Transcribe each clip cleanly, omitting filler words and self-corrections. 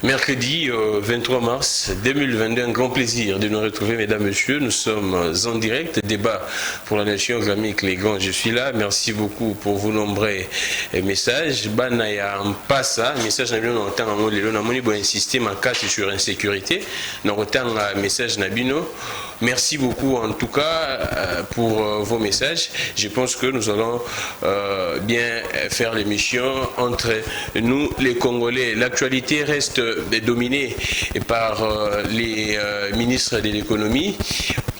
Mercredi 23 mars 2022, un grand plaisir de nous retrouver, mesdames, messieurs. Nous sommes en direct, débat pour la nation islamique, les grands, je suis là. Merci beaucoup pour vos nombreux messages. Banaya Mpassa, message Nabino, on entend en lelo, on a insisté ma casse sur insécurité. On entend un message Nabino. Merci beaucoup en tout cas pour vos messages. Je pense que nous allons bien faire l'émission entre nous les Congolais. L'actualité reste dominée par les ministres de l'économie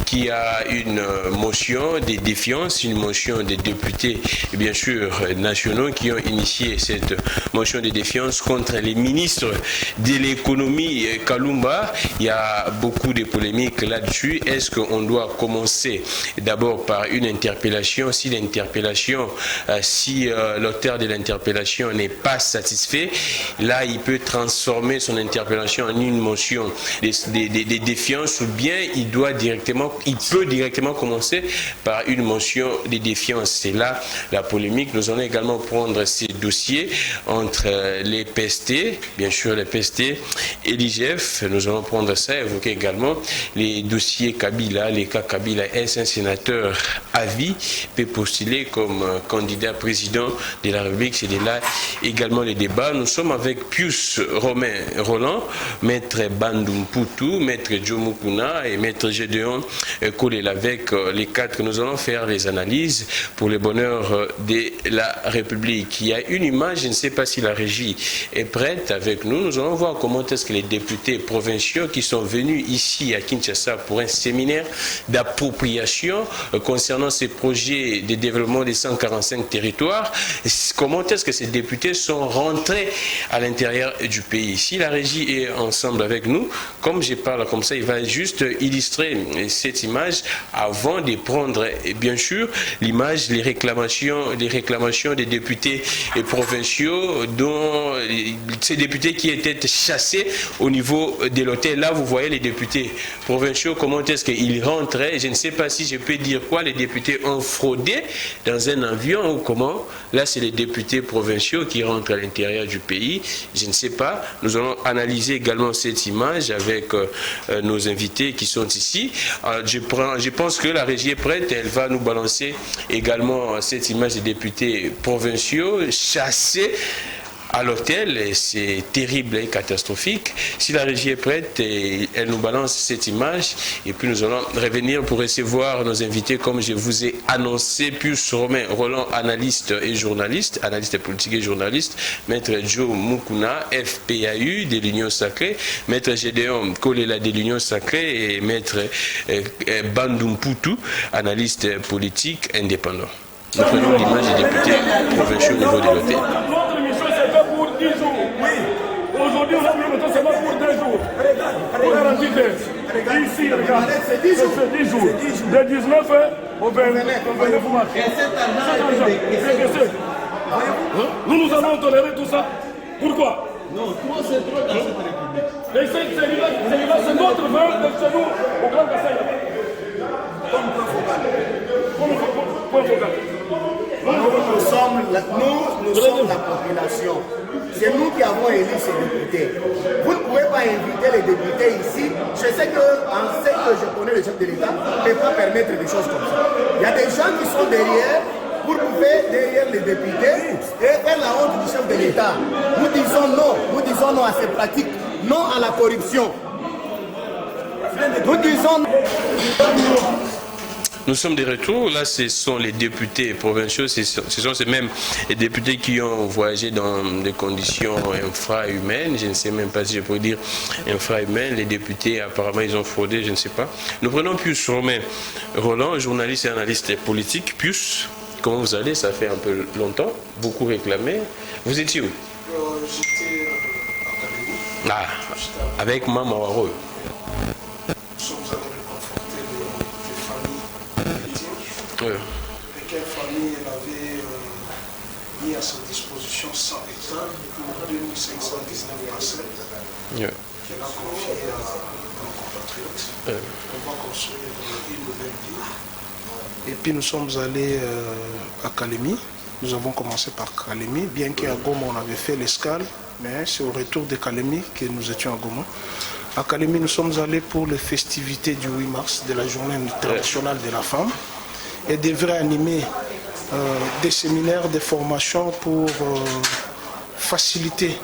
qui a une motion de défiance, une motion des députés, et bien sûr nationaux, qui ont initié cette motion de défiance contre les ministres de l'économie Kalumba. Il y a beaucoup de polémiques là-dessus. Est-ce qu'on doit commencer d'abord par une interpellation? Si l'interpellation, si l'auteur de l'interpellation n'est pas satisfait, là il peut transformer son interpellation en une motion de défiance, ou bien il peut directement commencer par une motion de défiance. C'est là la polémique. Nous allons également prendre ces dossiers entre les PST, bien sûr les PST et l'IGF. Nous allons prendre ça, évoquer également les dossiers Kabila, les cas Kabila. Est-ce un sénateur à vie peut postuler comme candidat président de la République? C'est de là également les débats. Nous sommes avec Pius Roland, maître Bandum Poutou, maître Joe Mukuna et maître Gédéon Kolela. Avec les quatre, nous allons faire les analyses pour le bonheur de la République. Il y a une image, je ne sais pas si la régie est prête avec nous. Nous allons voir comment est-ce que les députés provinciaux qui sont venus ici à Kinshasa pour un séminaire d'appropriation concernant ces projets de développement des 145 territoires, comment est-ce que ces députés sont rentrés à l'intérieur du pays. Si la régie est ensemble avec nous, comme je parle comme ça, il va juste illustrer cette image avant de prendre, bien sûr, l'image, les réclamations des députés provinciaux, dont ces députés qui étaient chassés au niveau de l'hôtel. Là, vous voyez les députés provinciaux, comment est-ce qu'ils rentraient. Je ne sais pas si je peux dire quoi, les députés ont fraudé dans un avion ou comment. Là, c'est les députés provinciaux qui rentrent à l'intérieur du pays. Je ne sais pas. Nous allons analyser également cette image avec nos invités qui sont ici. Je pense que la régie est prête. Elle va nous balancer également cette image des députés provinciaux chassés à l'hôtel. C'est terrible et catastrophique. Si la régie est prête, elle nous balance cette image et puis nous allons revenir pour recevoir nos invités comme je vous ai annoncé. Pius Roland, analyste et journaliste, analyste politique et journaliste, maître Joe Mukuna, FPAU de l'Union Sacrée, maître Gédéon Kolela de l'Union Sacrée et maître Bandum Poutou, analyste politique indépendant. Nous prenons l'image des députés provinciaux au niveau de l'hôtel. Pour 10 jours. Oui. Aujourd'hui, on a mis le temps seulement pour 2 jours. Pour 48 heures. Ici, regarde. C'est 10 jours. De 19 au 29 mars. Nous allons tolérer tout ça. Pourquoi? Non, trop c'est trop dans cette République. Et c'est notre vœu de chez nous au Grand Kassai. Comme Point focal. Nous sommes la population. C'est nous qui avons élu ces députés. Vous ne pouvez pas inviter les députés ici. Je sais que je connais le chef de l'État, ne peut pas permettre des choses comme ça. Il y a des gens qui sont derrière pour bouffer derrière les députés et faire la honte du chef de l'État. Nous disons non à ces pratiques, non à la corruption. Nous disons non. Nous sommes de retour. Là, ce sont les députés provinciaux. Ce sont ces mêmes députés qui ont voyagé dans des conditions infra-humaines. Je ne sais même pas si je peux dire infra-humaines. Les députés, apparemment, ils ont fraudé, je ne sais pas. Nous prenons Pius Roland, journaliste et analyste politique. Pius, comment vous allez? Ça fait un peu longtemps. Beaucoup réclamé. Vous étiez où? J'étais à Académie. Avec Maman Waro. Nous sommes allés confronter des familles victimes. Et quelle famille elle avait mis à sa disposition 100 hectares pour 2519 parcelles qu'elle a confiées à nos compatriotes. On va construire une nouvelle ville. Et puis nous sommes allés à Kalemi. Nous avons commencé par Kalemi, bien qu'à Goma on avait fait l'escale mais c'est au retour de Kalemi que nous étions à Goma. À Kalemi, nous sommes allés pour les festivités du 8 mars, de la journée internationale de la femme, et devraient animer des séminaires, des formations pour faciliter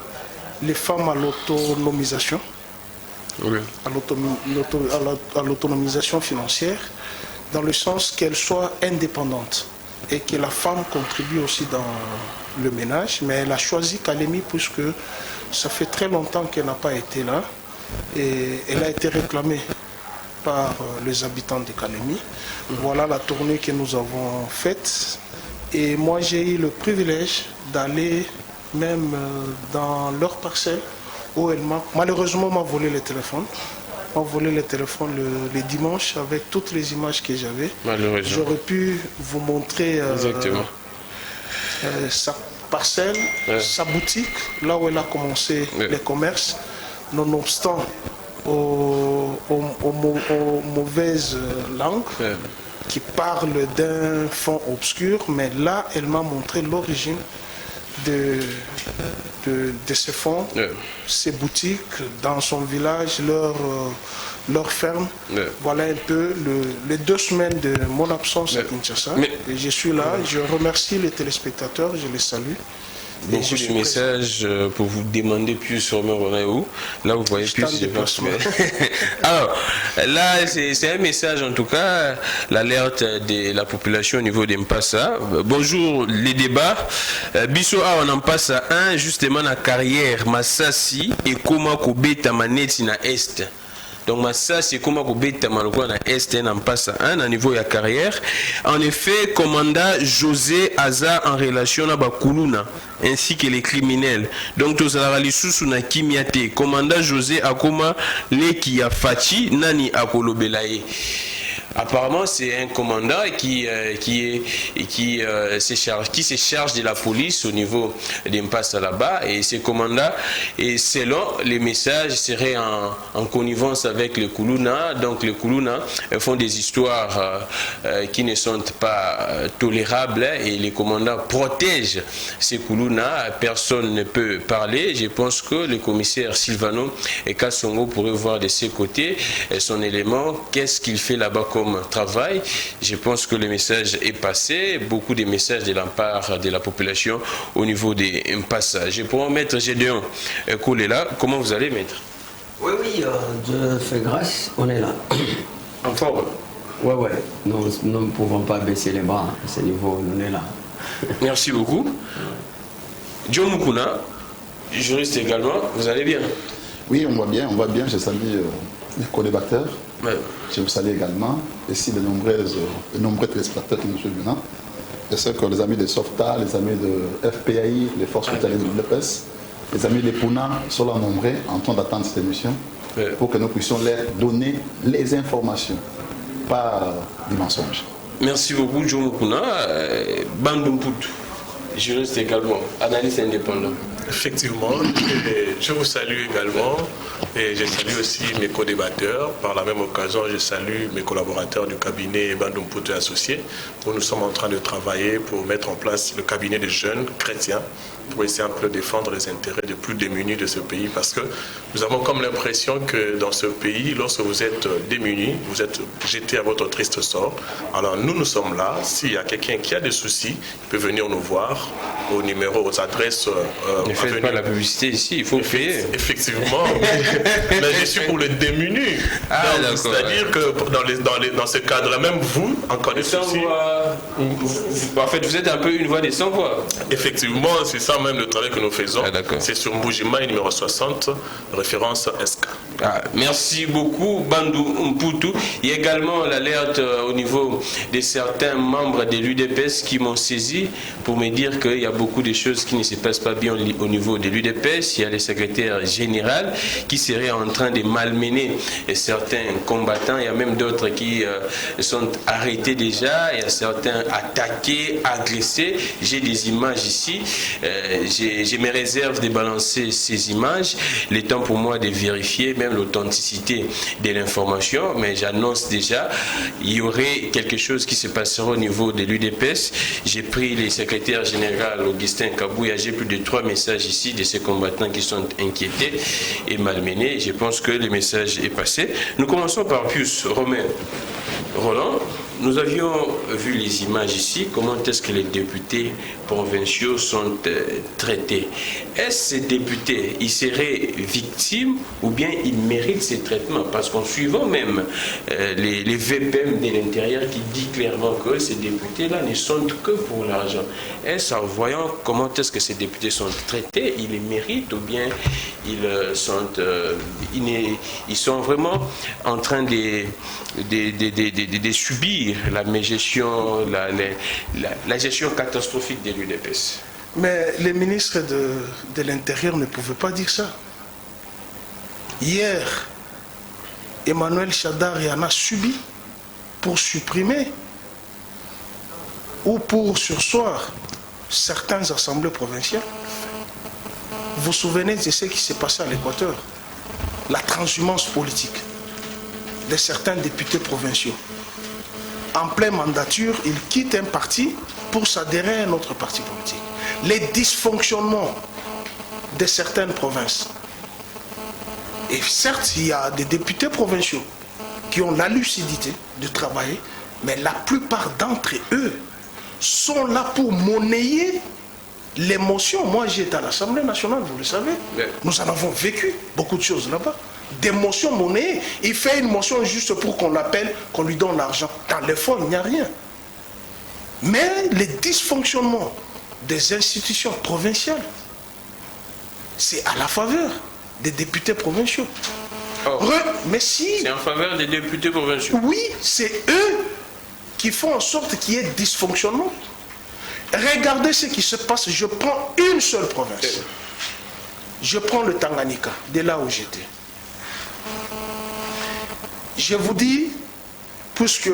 les femmes à l'autonomisation, à l'autonomisation financière, dans le sens qu'elles soient indépendantes et que la femme contribue aussi dans le ménage. Mais elle a choisi Kalemi puisque ça fait très longtemps qu'elle n'a pas été là et elle a été réclamée par les habitants de Kalemi. Voilà la tournée que nous avons faite. Et moi, j'ai eu le privilège d'aller même dans leur parcelle où elle malheureusement m'a volé le téléphone. M'a volé le téléphone le dimanche avec toutes les images que j'avais. J'aurais pu vous montrer sa parcelle, sa boutique, là où elle a commencé les commerces, nonobstant aux mauvaises langues qui parlent d'un fond obscur, mais là, elle m'a montré l'origine de ces fonds, ces boutiques, dans son village, leur ferme. Voilà un peu les 2 semaines de mon absence à Kinshasa. Et je suis là, je remercie les téléspectateurs, je les salue. Beaucoup de messages pour vous demander plus sur où. Là, vous voyez plus. Alors, là, c'est un message en tout cas, l'alerte de la population au niveau d'Mpassa. Bonjour, les débats. Biso, on en passe à 1, justement, la carrière, Massassi, et comment Kobeta Maneti na Est. Donc, ça, c'est comment vous bêtez na Est en passe à 1 à niveau de la carrière. En effet, commandant José Aza en relation à Bakuluna ainsi que les criminels. Donc, tous à la sous na Kimiate. Commandant José Akoma Leki a Fachi Nani Akolobelaye. Apparemment, c'est un commandant qui se charge de la police au niveau d'Mpassa là-bas. Et ce commandant, et selon les messages, serait en connivence avec les Kuluna. Donc, les Kuluna font des histoires qui ne sont pas tolérables. Et les commandants protègent ces Kuluna. Personne ne peut parler. Je pense que le commissaire Silvano et Kassongo pourraient voir de ses côtés son élément. Qu'est-ce qu'il fait là-bas comme travail? Je pense que le message est passé. Beaucoup de messages de la part de la population au niveau des Mpassa. Je pourrais mettre Gédéon Koulela. Comment vous allez, maître? Oui, Dieu fait grâce, on est là. En forme? Oui. Nous ne pouvons pas baisser les bras à ce niveau, on est là. Merci beaucoup. John Mukuna, juriste également, vous allez bien? Oui, on va bien. Je salue les co-débatteurs. Je vous salue également, ici de nombreux téléspectateurs qui nous suivent maintenant. Je sais que les amis de SOFTA, les amis de FPAI, les forces italiennes de l'UDPS, les amis de Puna sont là nombreux en train d'attendre cette émission pour que nous puissions leur donner les informations, pas des mensonges. Merci beaucoup, John Mukuna. Bandum Poutou, juriste également, analyste indépendant. Effectivement, je vous salue également et je salue aussi mes co-débatteurs. Par la même occasion, je salue mes collaborateurs du cabinet Bandum Poutou Associés, où nous sommes en train de travailler pour mettre en place le cabinet des jeunes chrétiens pour essayer un peu de défendre les intérêts des plus démunis de ce pays, parce que nous avons comme l'impression que dans ce pays, lorsque vous êtes démunis, vous êtes jeté à votre triste sort. Alors nous sommes là. S'il y a quelqu'un qui a des soucis, il peut venir nous voir aux numéros, aux adresses. Ne faites pas la publicité ici, il faut payer. Effectivement, mais je suis pour les démunis. C'est-à-dire que dans ce cadre-là, même vous, en cas de soucis. En fait, vous êtes un peu une voix des sans-voix. Effectivement, c'est ça même le travail que nous faisons. C'est sur Mbujima, numéro 60, référence ESCA. Merci beaucoup, Bandou Mputu. Il y a également l'alerte au niveau de certains membres de l'UDPS qui m'ont saisi pour me dire qu'il y a beaucoup de choses qui ne se passent pas bien au niveau de l'UDPS. Il y a le secrétaire général qui serait en train de malmener certains certains combattants, il y a même d'autres qui sont arrêtés déjà, il y a certains attaqués, agressés. J'ai des images ici, j'ai mes réserves de balancer ces images, le temps pour moi de vérifier même l'authenticité de l'information, mais j'annonce déjà, il y aurait quelque chose qui se passera au niveau de l'UDPS. J'ai pris le secrétaire général Augustin Kabouya, j'ai plus de 3 messages ici de ces combattants qui sont inquiétés et malmenés. Je pense que le message est passé. Nous commençons par Pius Roland. Nous avions vu les images ici, comment est-ce que les députés provinciaux sont traités. Est-ce ces députés, ils seraient victimes ou bien ils méritent ces traitements? Parce qu'en suivant même les VPM de l'intérieur qui dit clairement que ces députés-là ne sont que pour l'argent. Est-ce en voyant comment est-ce que ces députés sont traités, ils les méritent ou bien ils sont vraiment en train de subir la gestion, la gestion catastrophique de l'UDPS? Mais les ministres de l'Intérieur ne pouvaient pas dire ça. Hier, Emmanuel Chadari en a subi pour supprimer ou pour surseoir certaines assemblées provinciales. Vous vous souvenez de ce qui s'est passé à l'Équateur? La transhumance politique de certains députés provinciaux. En pleine mandature, ils quittent un parti pour s'adhérer à un autre parti politique. Les dysfonctionnements de certaines provinces. Et certes, il y a des députés provinciaux qui ont la lucidité de travailler, mais la plupart d'entre eux sont là pour monnayer l'émotion. Moi, j'étais à l'Assemblée nationale, vous le savez. Nous en avons vécu beaucoup de choses là-bas. Des motions monnayées. Il fait une motion juste pour qu'on l'appelle, qu'on lui donne l'argent. Dans le fond, il n'y a rien. Mais les dysfonctionnements des institutions provinciales, c'est à la faveur des députés provinciaux. Mais si... C'est en faveur des députés provinciaux. Oui, c'est eux qui font en sorte qu'il y ait dysfonctionnement. Regardez ce qui se passe. Je prends une seule province. Je prends le Tanganyika, de là où j'étais. Je vous dis, puisque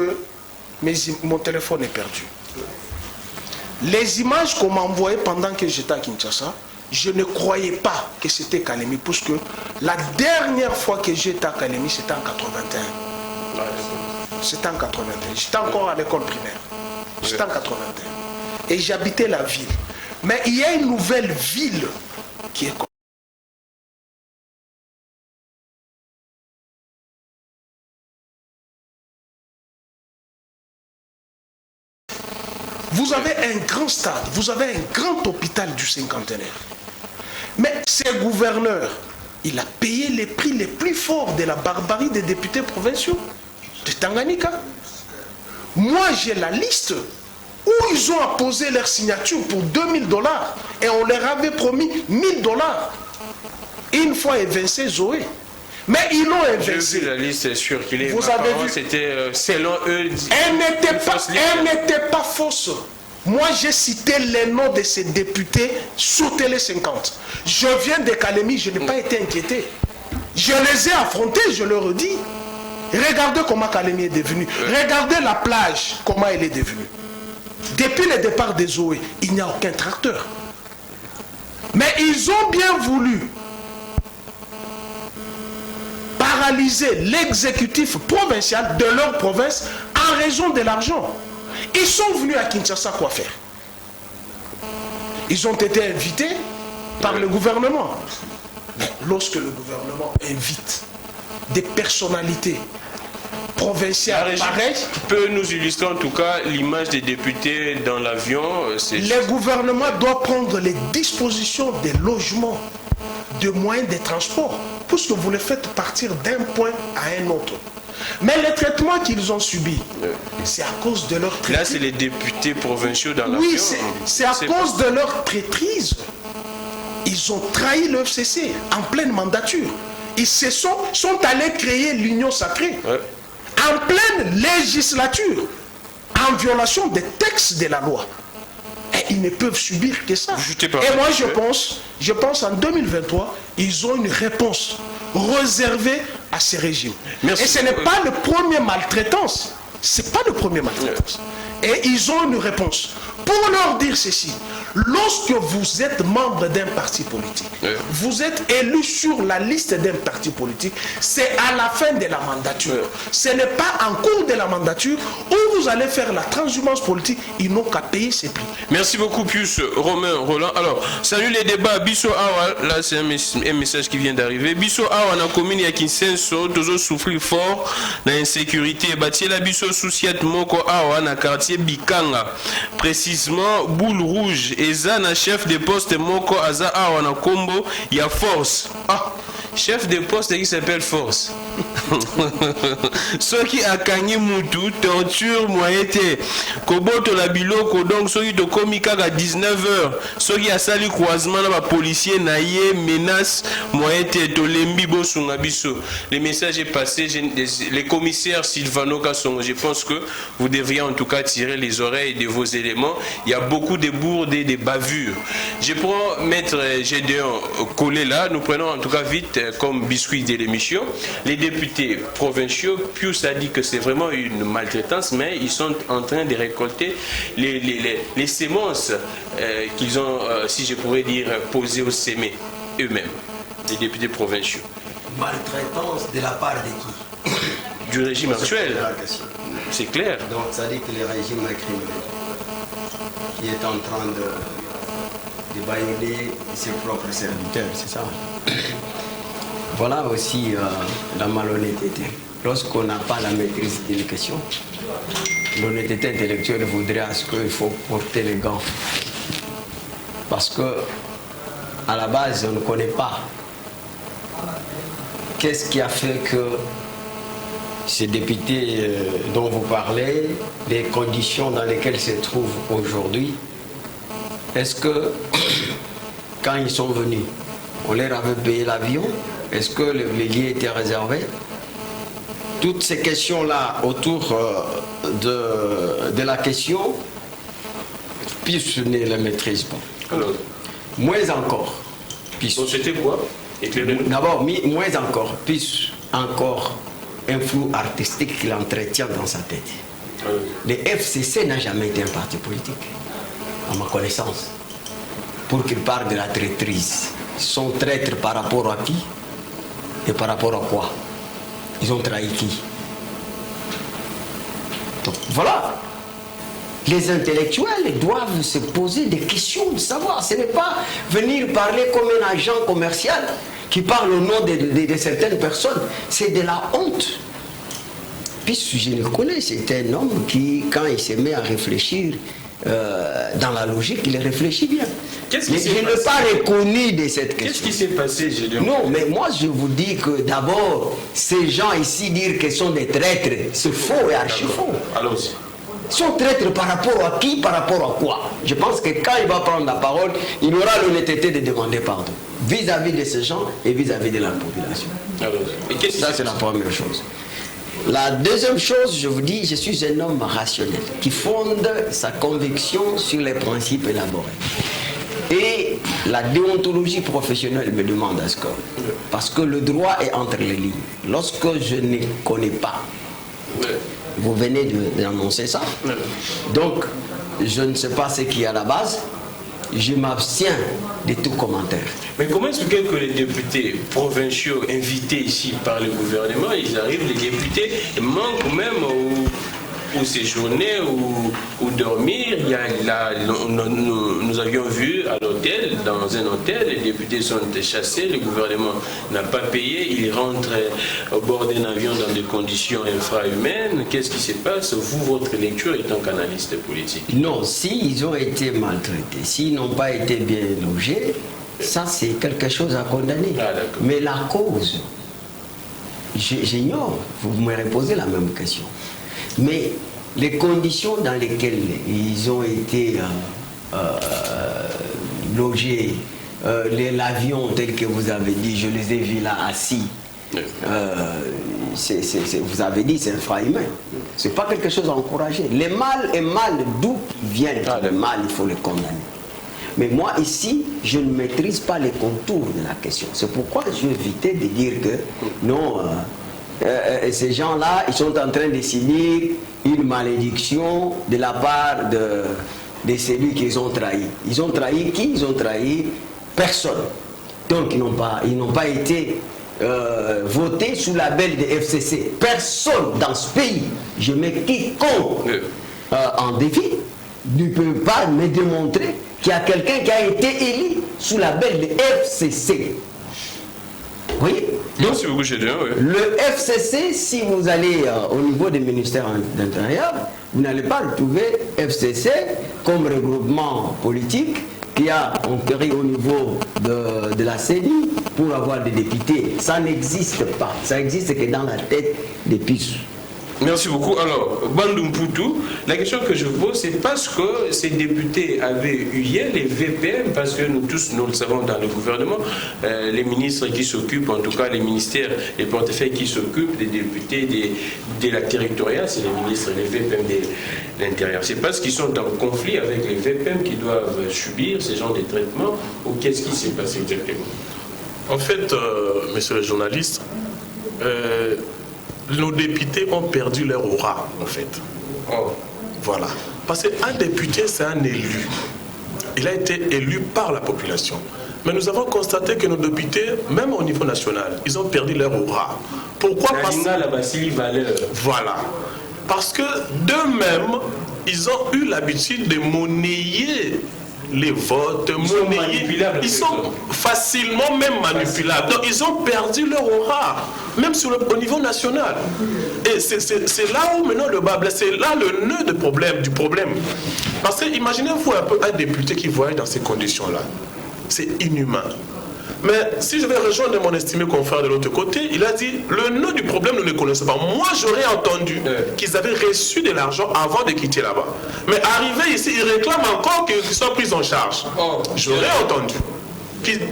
mon téléphone est perdu, les images qu'on m'a envoyées pendant que j'étais à Kinshasa, je ne croyais pas que c'était Kalemi, puisque la dernière fois que j'étais à Kalemi, c'était en 81. C'était en 81. J'étais encore à l'école primaire. J'étais en 81. Et j'habitais la ville. Mais il y a une nouvelle ville qui est... Vous avez un grand stade, vous avez un grand hôpital du cinquantenaire. Mais ces gouverneurs, il a payé les prix les plus forts de la barbarie des députés provinciaux de Tanganyika. Moi, j'ai la liste où ils ont apposé leur signature pour $2000 et on leur avait promis $1000. Une fois évincé Zoé. Mais ils l'ont évincé. J'ai vu la liste sur qu'il est. Vous avez vu? C'était selon eux. Elle n'était pas fausse. Moi, j'ai cité les noms de ces députés sur Télé 50. Je viens de Kalemi, je n'ai pas été inquiété. Je les ai affrontés, je leur ai dit. Regardez comment Kalemi est devenu. Regardez la plage, comment elle est devenue. Depuis le départ des Zoé, il n'y a aucun tracteur. Mais ils ont bien voulu paralyser l'exécutif provincial de leur province en raison de l'argent. Ils sont venus à Kinshasa quoi faire? Ils ont été invités par le gouvernement. Mais lorsque le gouvernement invite des personnalités provinciales pareilles... peut nous illustrer en tout cas l'image des députés dans l'avion. Le gouvernement doit prendre les dispositions des logements, de moyens de transport, puisque vous les faites partir d'un point à un autre. Mais le traitement qu'ils ont subi, c'est à cause de leur traîtrise. Là, c'est les députés provinciaux dans l'avion. Oui, c'est à cause de leur traîtrise. Ils ont trahi le FCC en pleine mandature. Ils sont allés créer l'Union sacrée en pleine législature, en violation des textes de la loi. Et ils ne peuvent subir que ça. Et moi, je pense en 2023, ils ont une réponse réservée à ces régimes. Merci. Et ce n'est pas le premier maltraitance. C'est pas le premier maltraitance. Et ils ont une réponse. Pour leur dire ceci, lorsque vous êtes membre d'un parti politique, vous êtes élu sur la liste d'un parti politique, c'est à la fin de la mandature. Ce n'est pas en cours de la mandature où vous allez faire la transhumance politique, ils n'ont qu'à payer ses prix. Merci beaucoup, Pius Romain Roland. Alors, salut les débats. Bisso Awa, là c'est un message qui vient d'arriver. Bisso Awa, dans la commune, il y a Kinsenso, toujours souffrir fort d'insécurité. Batiela Bisso Souciat Moko Awa, dans le quartier Bikanga. Précisément, Boule Rouge. Et Zana, chef de poste Moko Aza Awa, dans Combo, il y a Force. Ah, chef de poste qui s'appelle Force. Ceux qui a gagné Moutou, torture, moyete. Koboto la biloko, donc ceux qui te comika à 19h. Ceux qui a sali croisement, la policier, naïe, menace, moyete, tolembi, bosunga biso. Le message est passé. Les commissaires Sylvano Kassongo, je pense que vous devriez en tout cas tirer les oreilles de vos éléments. Il y a beaucoup de bourdes et de bavures. Je prends Maître Gédéon collé là. Nous prenons en tout cas vite comme biscuit de l'émission. Les députés provinciaux, Pius a dit que c'est vraiment une maltraitance, mais ils sont en train de récolter les sémences qu'ils ont, si je pourrais dire, posées au sémé eux-mêmes, les députés provinciaux. Maltraitance de la part de qui? Du régime actuel. C'est clair. Donc ça dit que le régime est criminel, qui est en train de bâiller ses propres serviteurs, c'est ça. Voilà aussi la malhonnêteté. Lorsqu'on n'a pas la maîtrise d'une question, l'honnêteté intellectuelle voudrait à ce qu'il faut porter les gants. Parce que à la base, on ne connaît pas qu'est-ce qui a fait que ces députés dont vous parlez, les conditions dans lesquelles ils se trouvent aujourd'hui, est-ce que quand ils sont venus, on leur avait payé l'avion? Est-ce que les liens étaient réservés? Toutes ces questions-là autour de la question, Pius ne les maîtrise pas. Alors, moins encore. C'était quoi? D'abord, moins encore. Pius encore un flou artistique qu'il entretient dans sa tête. Le FCC n'a jamais été un parti politique, à ma connaissance. Pour qu'il parle de la traîtrise. Ils sont traîtres par rapport à qui? Et par rapport à quoi? Ils ont trahi qui? Donc voilà. Les intellectuels doivent se poser des questions, de savoir. Ce n'est pas venir parler comme un agent commercial qui parle au nom de certaines personnes. C'est de la honte. Puis je le connais, c'est un homme qui, quand il se met à réfléchir dans la logique, il réfléchit bien. Je n'ai pas reconnu de cette question. Qu'est-ce qui s'est passé, Gédéon? Non, mais moi je vous dis que d'abord, ces gens ici dire qu'ils sont des traîtres, c'est faux et archi faux. Allons-y. Ils sont traîtres par rapport à qui, par rapport à quoi? Je pense que quand il va prendre la parole, il aura l'honnêteté de demander pardon vis-à-vis de ces gens et vis-à-vis de la population. Ça, c'est la première chose. La deuxième chose, je vous dis, je suis un homme rationnel qui fonde sa conviction sur les principes élaborés. Et la déontologie professionnelle me demande à ce que, parce que le droit est entre les lignes. Lorsque je ne connais pas, vous venez d'annoncer ça, donc je ne sais pas ce qui est à la base, je m'abstiens de tout commentaire. Mais comment expliquer que les députés provinciaux invités ici par le gouvernement, ils arrivent, les députés manquent même ou séjourner ou dormir? Il y a là, nous avions vu à l'hôtel, dans un hôtel, les députés sont chassés, le gouvernement n'a pas payé, ils rentrent au bord d'un avion dans des conditions infrahumaines. Qu'est-ce qui se passe? Vous, votre lecture étant qu'analyste politique. Non, s'ils ont été maltraités, s'ils n'ont pas été bien logés, ça c'est quelque chose à condamner. Mais la cause, j'ignore, vous me reposez la même question. Mais les conditions dans lesquelles ils ont été logés, l'avion tel que vous avez dit, je les ai vus là assis, vous avez dit c'est infrahumain. C'est pas quelque chose à encourager. Le mal est mal, d'où vient le mal, il faut le condamner. Mais moi ici, je ne maîtrise pas les contours de la question. C'est pourquoi je vais éviter de dire que non, ces gens-là, ils sont en train de signer une malédiction de la part de celui qu'ils ont trahi. Ils ont trahi qui? Ils ont trahi personne. Donc ils n'ont pas été votés sous la label de FCC. Personne dans ce pays, je mets quiconque en défi, ne peut pas me démontrer qu'il y a quelqu'un qui a été élu sous la label de FCC. Vous voyez? Donc, le FCC, si vous allez au niveau des ministères d'Intérieur, vous n'allez pas retrouver FCC comme regroupement politique qui a enquéré au niveau de la CENI pour avoir des députés. Ça n'existe pas. Ça n'existe que dans la tête des puces. Merci beaucoup. Alors, Bandou Mpoutou, la question que je pose, c'est parce que ces députés avaient eu hier les VPM, parce que nous tous, nous le savons dans le gouvernement, les ministres qui s'occupent, en tout cas les ministères, les portefeuilles qui s'occupent des députés de la territoriale, c'est les ministres, les VPM de l'intérieur. C'est parce qu'ils sont en conflit avec les VPM qui doivent subir ce genre de traitement, ou qu'est-ce qui s'est passé exactement? En fait, monsieur le journaliste, nos députés ont perdu leur aura, en fait. Oh. Voilà. Parce qu'un député, c'est un élu. Il a été élu par la population. Mais nous avons constaté que nos députés, même au niveau national, ils ont perdu leur aura. Pourquoi? Voilà. Parce que d'eux-mêmes, ils ont eu l'habitude de monnayer les votes, ils sont facilement même manipulables. Donc ils ont perdu leur aura, même au niveau national. Et c'est là où maintenant le bas blesse, c'est là le nœud du problème. Parce que imaginez-vous un peu un député qui voyage dans ces conditions-là. C'est inhumain. Mais si je vais rejoindre mon estimé confrère de l'autre côté, il a dit, le nœud du problème, nous ne le connaissons pas. Moi, j'aurais entendu qu'ils avaient reçu de l'argent avant de quitter là-bas. Mais arrivé ici, ils réclament encore qu'ils soient pris en charge. J'aurais entendu.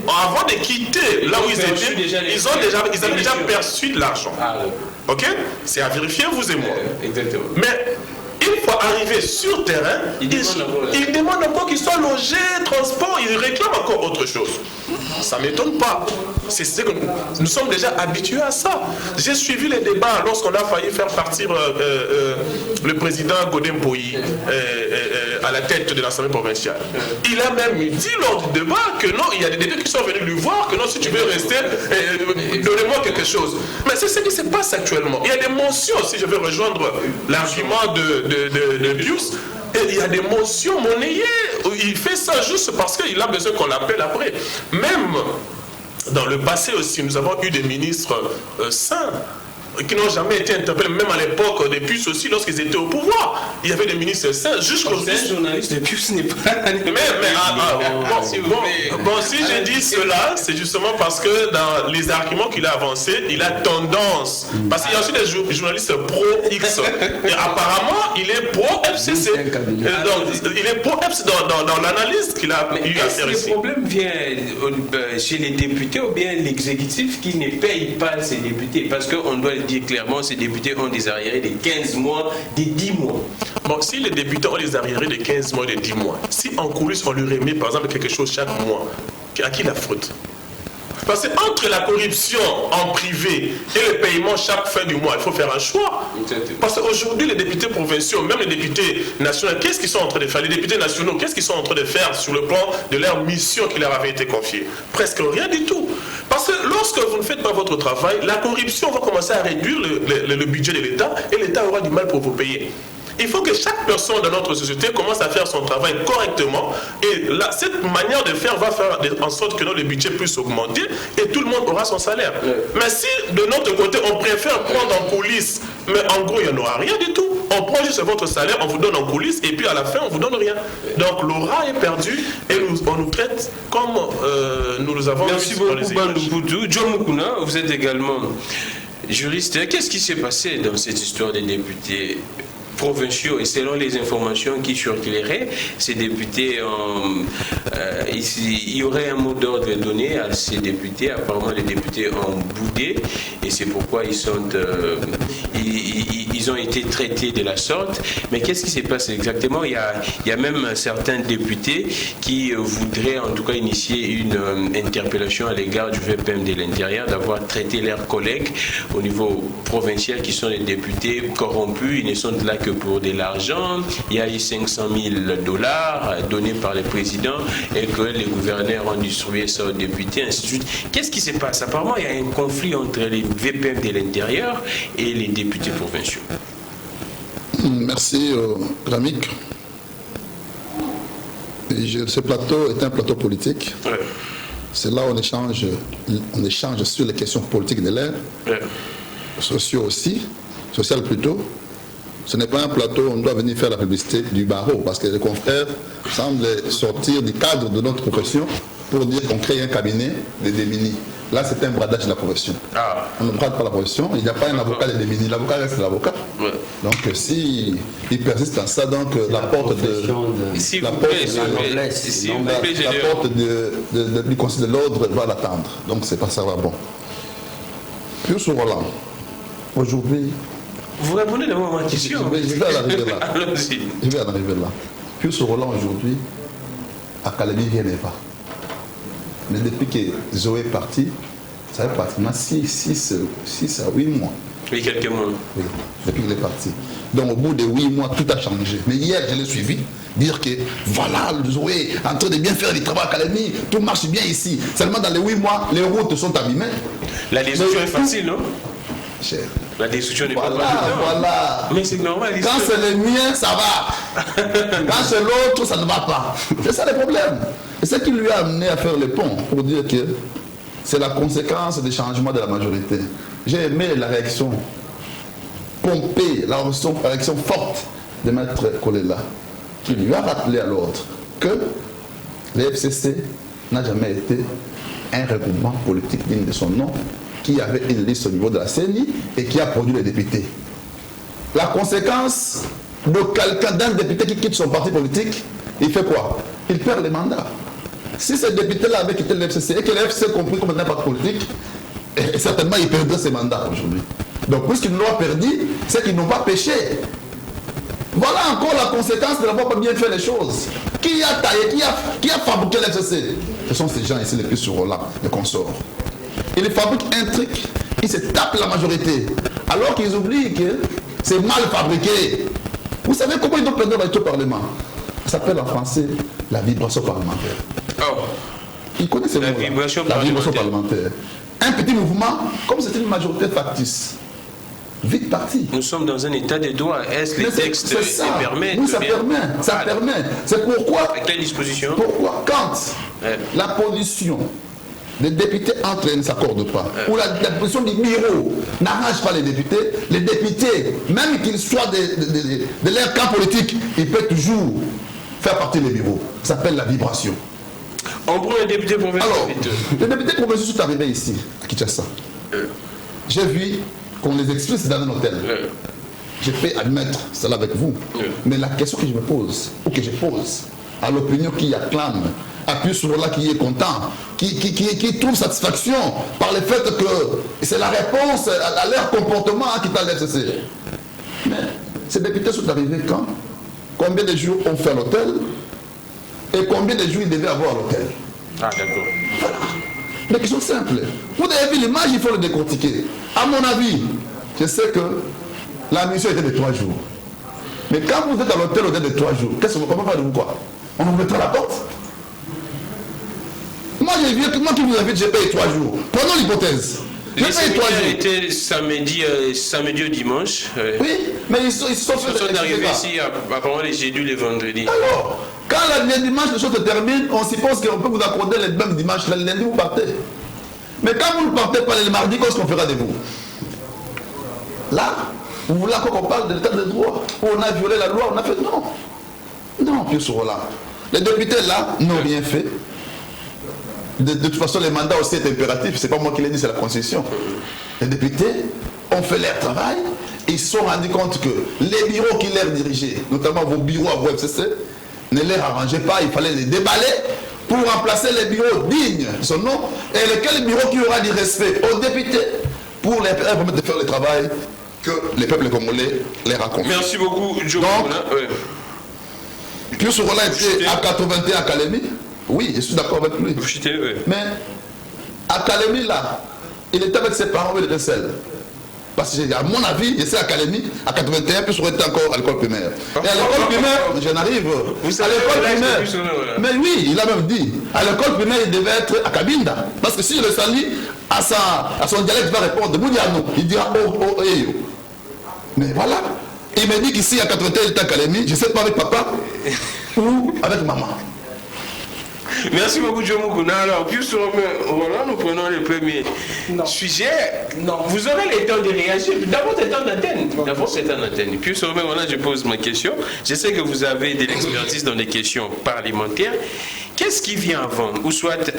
Avant de quitter là où ils étaient, ils avaient déjà perçu de l'argent. Ok? C'est à vérifier, vous et moi. Exactement. Mais une fois arrivé sur terrain, ils demandent encore qu'ils soient logés, transport, ils réclament encore autre chose. Ça ne m'étonne pas. C'est ce que nous sommes déjà habitués à ça. J'ai suivi les débats lorsqu'on a failli faire partir le président Godem Poyi à la tête de l'Assemblée provinciale. Il a même dit lors du débat que non, il y a des députés qui sont venus lui voir, que non, si tu veux rester, donnez-moi quelque chose. Mais c'est ce qui se passe actuellement. Il y a des mentions, si je veux rejoindre l'argument de Pius, et il y a des motions monnayées. Il fait ça juste parce qu'il a besoin qu'on l'appelle après. Même dans le passé aussi, nous avons eu des ministres saints qui n'ont jamais été interpellés, même à l'époque des puces aussi, lorsqu'ils étaient au pouvoir. Il y avait des ministres saints jusqu'au... Un journaliste de puces n'est pas... Bon, si j'ai dit cela, c'est justement parce que dans les arguments qu'il a avancés, il a tendance... Parce qu'il y a aussi des journalistes pro-X. Et apparemment, il est pro-FCC. Donc, il est pro-FCC dans l'analyse qu'il a eu à faire ici. Le problème vient chez les députés ou bien l'exécutif qui ne paye pas ses députés? Parce qu'on doit le dire clairement, ces députés ont des arriérés de 15 mois, de 10 mois. Bon, si les députés ont des arriérés de 15 mois, de 10 mois, si en coulisses on lui remet par exemple quelque chose chaque mois, à qui la faute? Parce que entre la corruption en privé et le paiement chaque fin du mois, il faut faire un choix. Parce qu'aujourd'hui, les députés provinciaux, même les députés nationaux, qu'est-ce qu'ils sont en train de faire? Les députés nationaux, qu'est-ce qu'ils sont en train de faire sur le plan de leur mission qui leur avait été confiée? Presque rien du tout. Parce que lorsque vous ne faites pas votre travail, la corruption va commencer à réduire le budget de l'État et l'État aura du mal pour vous payer. Il faut que chaque personne de notre société commence à faire son travail correctement et là, cette manière de faire va faire en sorte que le budget puisse augmenter et tout le monde aura son salaire. Mais si de notre côté on préfère prendre en coulisses, mais en gros il n'y en aura rien du tout. On prend juste votre salaire, on vous donne en coulisses et puis à la fin on vous donne rien. Donc l'aura est perdue et on nous traite comme nous le avons. Merci beaucoup Bandou Mpoutou. John Mukuna, vous êtes également juriste. Qu'est-ce qui s'est passé dans cette histoire des députés provinciaux? Et selon les informations qui circuleraient, ces députés, il y aurait un mot d'ordre donné à ces députés. Apparemment, les députés ont boudé et c'est pourquoi ils ont été été traités de la sorte. Mais qu'est-ce qui se passe exactement? Il y a même certains députés qui voudraient en tout cas initier une interpellation à l'égard du VPM de l'Intérieur d'avoir traité leurs collègues au niveau provincial qui sont les députés corrompus. Ils ne sont là que pour de l'argent. Il y a eu 500 $000 donnés par le président et que les gouverneurs ont distribué ça aux députés, ainsi de suite. Qu'est-ce qui se passe? Apparemment, il y a un conflit entre les VPM de l'Intérieur et les députés provinciaux. Merci, Gramik. Ce plateau est un plateau politique. Ouais. C'est là où on échange sur les questions politiques de l'air, sociaux aussi, social plutôt. Ce n'est pas un plateau où on doit venir faire la publicité du barreau, parce que les confrères semblent sortir du cadre de notre profession pour dire qu'on crée un cabinet de démunis. Là, c'est un bradage de la profession. On ne brade pas la profession, il n'y a pas un avocat de démunis. L'avocat reste l'avocat. Ouais. Donc, si il persiste dans ça, donc la porte du Conseil de l'ordre va l'attendre. Donc, c'est pas ça va bon. Puis sur Roland, aujourd'hui. Vous répondez d'abord à ma question. Je vais en arriver là. Je vais en arriver là. Puis sur Roland, aujourd'hui, à Kalemi, rien n'est pas. Mais depuis que Zoé est parti, ça fait pratiquement 6 à 8 mois. Oui, quelques mois. Oui, depuis qu'il est parti. Donc au bout de 8 mois, tout a changé. Mais hier, je l'ai suivi, dire que voilà, Zoé est en train de bien faire du travail à Kalemi, tout marche bien ici. Seulement dans les 8 mois, les routes sont abîmées. La destruction est facile, non? Cher. La destruction n'est pas facile. Voilà. Mais c'est normal. Quand c'est le mien, ça va. Quand c'est l'autre, ça ne va pas. C'est ça le problème. Et ce qui lui a amené à faire le pont, pour dire que c'est la conséquence des changements de la majorité. J'ai aimé la réaction pompée, la réaction forte de Maître Kolela, qui lui a rappelé à l'ordre que le FCC n'a jamais été un regroupement politique digne de son nom, qui avait une liste au niveau de la CENI et qui a produit les députés. La conséquence de quelqu'un, d'un député qui quitte son parti politique, il fait quoi? Il perd les mandats. Si ce député-là avait quitté le FCC et que le FCC compris comme un parti politique, certainement il perdrait ses mandats aujourd'hui. Donc puisqu'ils l'ont perdu, c'est qu'ils n'ont pas péché. Voilà encore la conséquence de n'avoir pas bien fait les choses. Qui a taillé, qui a fabriqué le FCC? Ce sont ces gens ici les plus sur là, les consorts. Ils fabriquent un truc, ils se tapent la majorité, alors qu'ils oublient que c'est mal fabriqué. Vous savez comment ils ont perdu le Parlement? Ça s'appelle en français la vibration parlementaire. Oh. Ils connaissent la vibration parlementaire. Un petit mouvement, comme c'est une majorité factice, vite parti. Nous sommes dans un état de droit. Est-ce que les textes permettent? Oui, ça permet. C'est pourquoi. Avec quelles dispositions? Pourquoi quand la position les députés entre eux ne s'accordent pas, ou la position du bureau n'arrange pas les députés, même qu'ils soient de leur camp politique, ils peuvent toujours faire partie des bureaux. Ça s'appelle la vibration. On prend les députés provinciaux. Alors, les députés provinciaux sont arrivés ici, à Kinshasa. J'ai vu qu'on les expulse dans un hôtel. Je peux admettre cela avec vous. Mais la question que je me pose, ou que je pose à l'opinion qui acclame, appuie sur là qui est content, qui trouve satisfaction par le fait que c'est la réponse à leur comportement qui t'a l'FCC. Mais ces députés sont arrivés quand? Combien de jours ont fait à l'hôtel? Et combien de jours ils devaient avoir à l'hôtel? Ah, d'accord. Voilà. La question simple. Vous avez vu l'image, il faut le décortiquer. À mon avis, je sais que la mission était de 3 jours. Mais quand vous êtes à l'hôtel de 3 jours, comment faire-vous quoi? On vous mettra la porte? Moi, j'ai vu que moi qui vous invite, j'ai payé 3 jours. Prenons l'hypothèse. J'ai payé 3 jours. Était samedi au dimanche. Oui, mais ils sont arrivés ici, apparemment les jeudis, les vendredis. Alors, quand le dimanche, les choses se terminent, on suppose qu'on peut vous accorder le même dimanche. Le lundi, vous partez. Mais quand vous ne partez pas le mardi, qu'est-ce qu'on fera de vous? Là, vous voulez encore qu'on parle de l'état de droit, où on a violé la loi, on a fait non. Non, Pierre Sorola. Les députés là n'ont rien fait. De toute façon, les mandats aussi est impératif. C'est pas moi qui l'ai dit, c'est la Constitution. Les députés ont fait leur travail. Ils se sont rendus compte que les bureaux qui leur dirigeaient, notamment vos bureaux à vous FCC, ne les arrangeaient pas. Il fallait les déballer pour remplacer les bureaux dignes de son nom et lequel bureau qui aura du respect aux députés pour les permettre de faire le travail que les peuples congolais les racontent. Merci beaucoup, Joe. Donc, Pius Roland était à 81 à Kalemi. Oui, je suis d'accord avec lui. Mais à Kalemi, là, il était avec ses parents, il était seul. Parce que, à mon avis, il était à Kalemi, à 81, Pius Roland était encore à l'école primaire. Et à l'école primaire, je n'arrive. À l'école primaire. Mais oui, il a même dit. À l'école primaire, il devait être à Kabinda. Parce que si le Sali, à son dialecte, va répondre Boudiano, il dira oh, yo. Mais voilà. Il me dit qu'ici, à 81, il était à Kalemi. Je ne sais pas avec papa ou avec maman. Merci beaucoup, Joe Moukouna. Alors, Pius Roland, nous prenons le premier sujet. Non. Vous aurez le temps de réagir. D'abord, c'est en antenne. Pius Roland, je pose ma question. Je sais que vous avez de l'expertise dans les questions parlementaires. Qu'est-ce qui vient avant? Ou soit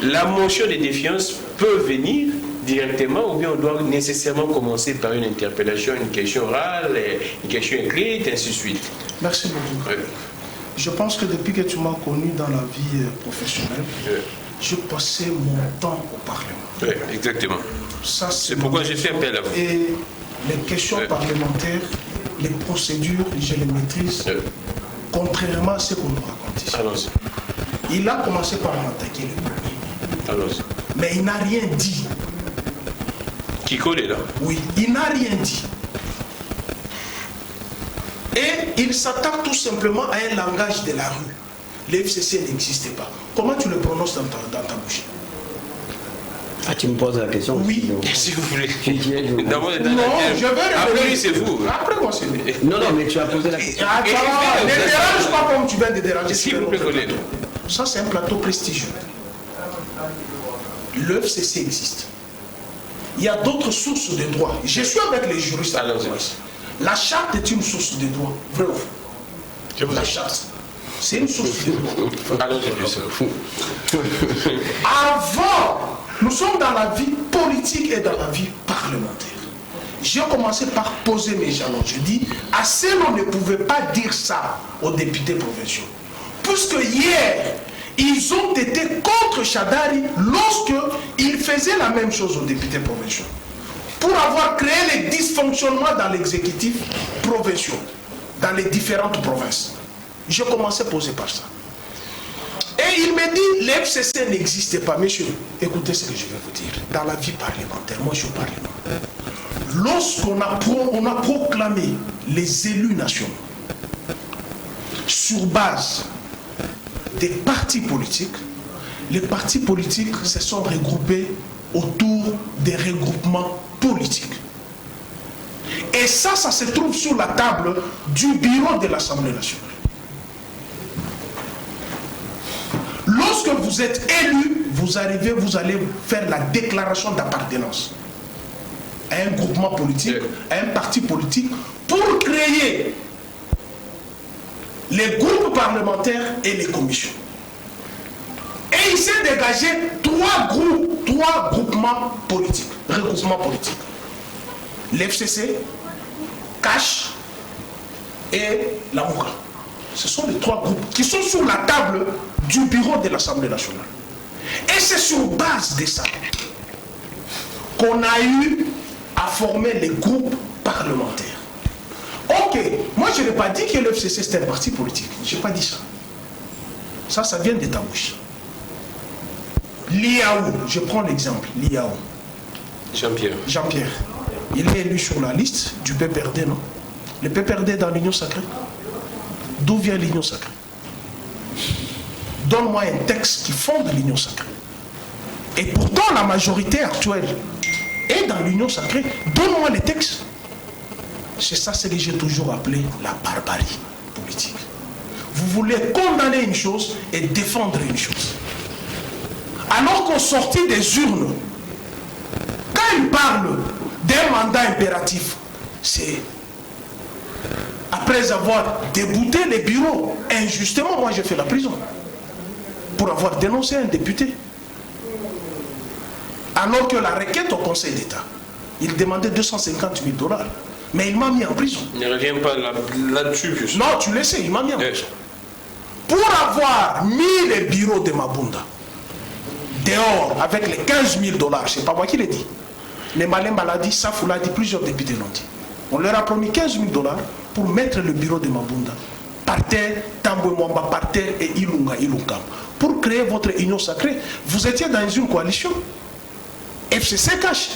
la motion de défiance peut venir directement, ou bien on doit nécessairement commencer par une interpellation, une question orale, une question écrite, et ainsi de suite. Merci beaucoup. Je pense que depuis que tu m'as connu dans la vie professionnelle, je passais mon temps au Parlement. Oui, exactement. C'est pourquoi j'ai fait appel à vous. Et les questions parlementaires, les procédures, je les maîtrise, contrairement à ce qu'on nous raconte ici. Allons-y. Il a commencé par m'attaquer le premier. Allons-y. Mais il n'a rien dit. Qui colle là? Oui, il n'a rien dit. Et il s'attaque tout simplement à un langage de la rue. L'FCC n'existait pas. Comment tu le prononces dans ta bouche? Ah, tu me poses la question? Oui. Si vous voulez. Non, je vais répondre. Après lui, c'est vous. Après moi, c'est lui. Non, mais tu as posé la question. Attends, ne dérange pas comme tu viens de déranger. S'il vous plaît, collègue. Ça, c'est un plateau prestigieux. L'FCC existe. Il y a d'autres sources de droit. Je suis avec les juristes. La charte est une source de droit. Vrai ou faux? La charte, c'est une source de droit. Avant, nous sommes dans la vie politique et dans la vie parlementaire. J'ai commencé par poser mes jalons. Je dis, assez on ne pouvait pas dire ça aux députés provinciaux. Puisque hier, ils ont été contre Chadari lorsqu'ils faisaient la même chose aux députés provinciaux. Pour avoir créé les dysfonctionnements dans l'exécutif provincial, dans les différentes provinces. J'ai commencé à poser par ça. Et il me dit, l'FCC n'existait pas. Messieurs, écoutez ce que je vais vous dire. Dans la vie parlementaire, moi je suis parlementaire. Lorsqu'on a proclamé les élus nationaux sur base des partis politiques, les partis politiques se sont regroupés autour des regroupements politiques. Et ça se trouve sur la table du bureau de l'Assemblée nationale. Lorsque vous êtes élu, vous allez faire la déclaration d'appartenance à un groupement politique, à un parti politique, pour créer les groupes parlementaires et les commissions. Et il s'est dégagé trois groupements politiques, regroupements politiques. L'FCC, CACH et la MOURA. Ce sont les trois groupes qui sont sur la table du bureau de l'Assemblée nationale. Et c'est sur base de ça qu'on a eu à former les groupes parlementaires. Ok, moi je n'ai pas dit que l'FCC c'est un parti politique. Je n'ai pas dit ça. Ça vient de ta bouche. Liaou, je prends l'exemple, Liaou. Jean-Pierre. Il est élu sur la liste du PPRD, non? Le PPRD dans l'Union sacrée. D'où vient l'Union sacrée? Donne-moi un texte qui fonde l'Union sacrée. Et pourtant, la majorité actuelle est dans l'Union sacrée. Donne-moi les textes. C'est ça ce que j'ai toujours appelé la barbarie politique. Vous voulez condamner une chose et défendre une chose. Alors qu'on sortit des urnes, quand ils parlent d'un mandat impératif, c'est après avoir débouté les bureaux injustement. Moi j'ai fait la prison pour avoir dénoncé un député, alors que la requête au Conseil d'État, il demandait 250 000 $, mais il m'a mis en prison. Ne reviens pas là-dessus. Non, tu le sais, il m'a mis en prison pour avoir mis les bureaux de Mabunda dehors avec les 15 000 $. C'est pas moi qui l'ai dit. Les Malemba l'a dit, Safou l'a dit, plusieurs députés l'ont dit. On leur a promis 15 000 $ pour mettre le bureau de Mabunda par terre, Tambwe Mwamba par terre et Ilunga Ilungam. Pour créer votre union sacrée, vous étiez dans une coalition. FCC cache.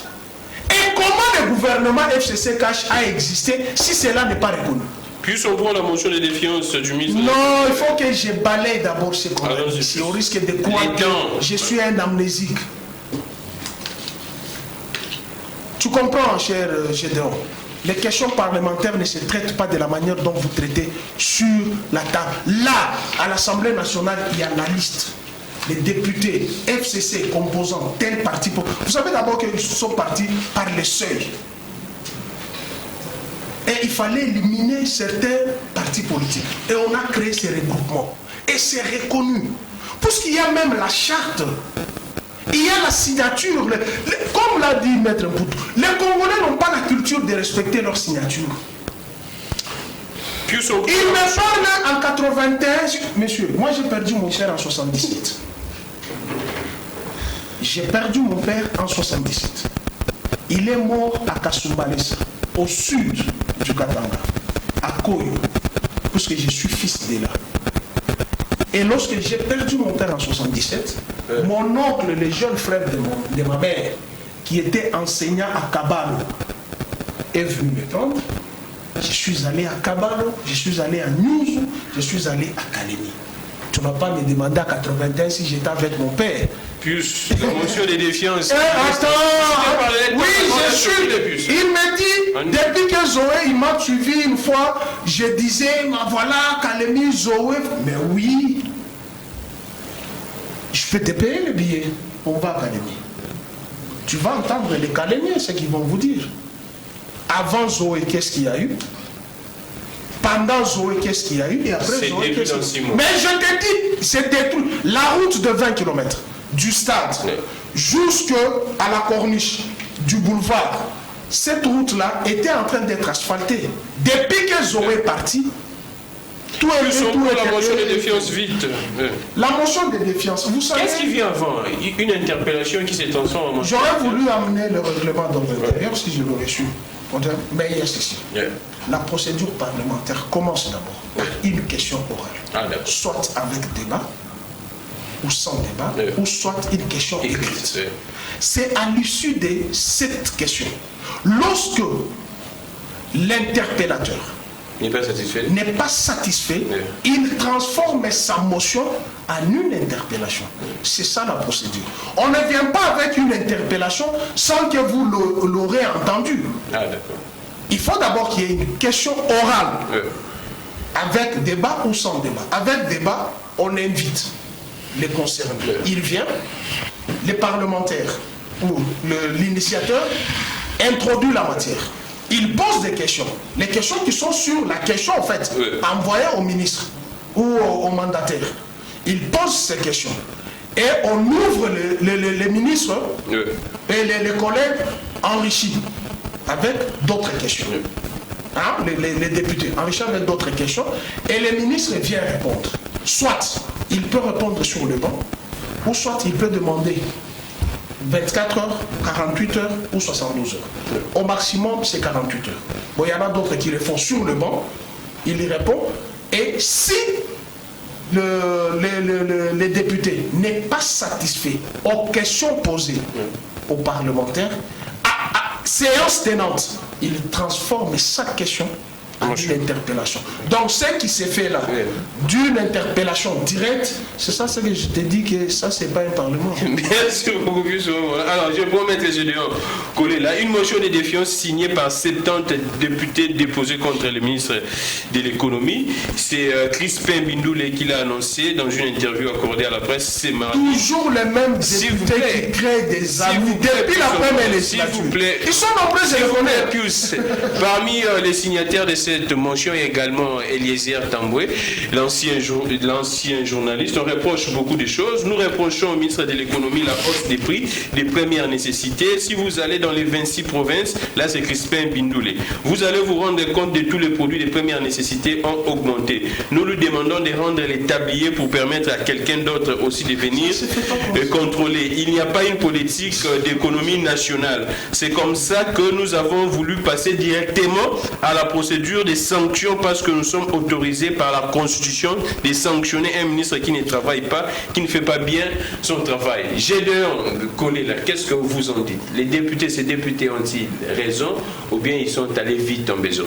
Et comment le gouvernement FCC cache a existé si cela n'est pas reconnu? Puis on prend la motion de défiance du ministre. Non, il faut que je balaye d'abord ce qu'on a dit ici. Au risque de croire que je suis un amnésique. Tu comprends, cher Gédéon? Les questions parlementaires ne se traitent pas de la manière dont vous traitez sur la table. Là, à l'Assemblée nationale, il y a la liste. Les députés, FCC, composants, tel parti. Vous savez d'abord qu'ils sont partis par les seuils. Et il fallait éliminer certains partis politiques. Et on a créé ces regroupements. Et c'est reconnu. Puisqu'il y a même la charte. Il y a la signature. Comme l'a dit Maître Mpoutou, les Congolais n'ont pas la culture de respecter leur signature. Il me parle en 81. Monsieur, moi j'ai perdu mon père en 77. J'ai perdu mon père en 77. Il est mort à Kasumbalesa, au sud du Katanga, à Koyo, puisque je suis fils de là. Et lorsque j'ai perdu mon père en 77, mon oncle, le jeune frère de ma mère, qui était enseignant à Kabalo, est venu me prendre. Je suis allé à Kabalo, je suis allé à Nyuzu, je suis allé à Kalemi. Tu ne vas pas me demander à 81 si j'étais avec mon père. Plus la motion de défiance. Attends, oui, je suis. Il me dit, depuis que Zoé, il m'a suivi une fois, je disais, voilà, Kalemi, Zoé. Mais oui, je vais te payer le billet. On va à Kalemi. Tu vas entendre les Kalémiens, ce qu'ils vont vous dire. Avant Zoé, qu'est-ce qu'il y a eu? Pendant Zoé, qu'est-ce qu'il y a eu? Et après Zoé, qu'est-ce qu'il y a eu? Mais je te dis, c'est détruit. La route de 20 km du stade jusqu'à la corniche du boulevard, cette route-là était en train d'être asphaltée. Depuis que Zoé est parti, tout est la motion de défiance vite. La motion de défiance, vous savez. Qu'est-ce qui vient avant? Une interpellation qui s'est transformée en motion. J'aurais voulu amener le règlement d'ordre intérieur si je l'aurais su. Mais il y a ceci. La procédure parlementaire commence d'abord par une question orale. Soit avec débat, ou sans débat, ou soit une question écrite. C'est à l'issue de cette question. Lorsque l'interpellateur n'est pas satisfait, il transforme sa motion en une interpellation. C'est ça la procédure. On ne vient pas avec une interpellation sans que vous l'aurez entendu. Il faut d'abord qu'il y ait une question orale, avec débat ou sans débat. Avec débat, on invite les concernés. Il vient, les parlementaires ou l'initiateur introduit la matière. Il pose des questions. Les questions qui sont sur la question, en fait, envoyée au ministre ou au mandataire. Il pose ces questions. Et on ouvre les ministres et les collègues enrichis avec d'autres questions. Hein? Les députés enrichis avec d'autres questions. Et le ministre vient répondre. Soit il peut répondre sur le banc, ou soit il peut demander 24 heures, 48 heures ou 72 heures. Au maximum, c'est 48 heures. Bon, il y en a d'autres qui le font sur le banc, il y répond. Et si le député n'est pas satisfait aux questions posées aux parlementaires, séance tenante, il transforme chaque question en une interpellation. Donc ce qui s'est fait là, d'une interpellation directe, c'est ça ce que je te dis que ça c'est pas un parlement. Bien sûr, beaucoup plus. Alors je promets que je dois coller là une motion de défiance signée par 70 députés déposés contre le ministre de l'économie. C'est Crispin Bindoulé qui l'a annoncé dans une interview accordée à la presse ce mardi. Toujours les mêmes députés qui créent des amis depuis la première législature. S'il vous plaît. Ils sont nombreux, je les connais. Parmi les signataires de cette cette mention, il y a également Eliezer Tamboué, l'ancien journaliste. On reproche beaucoup de choses. Nous reprochons au ministre de l'économie la hausse des prix des premières nécessités. Si vous allez dans les 26 provinces, là c'est Crispin Bindoulé, vous allez vous rendre compte de tous les produits des premières nécessités ont augmenté. Nous lui demandons de rendre les tabliers pour permettre à quelqu'un d'autre aussi de venir contrôler. Il n'y a pas une politique d'économie nationale. C'est comme ça que nous avons voulu passer directement à la procédure des sanctions parce que nous sommes autorisés par la Constitution de sanctionner un ministre qui ne travaille pas, qui ne fait pas bien son travail. Gédéon Kolela, qu'est-ce que vous en dites? Les députés, ces députés ont-ils raison ou bien ils sont allés vite en besoin?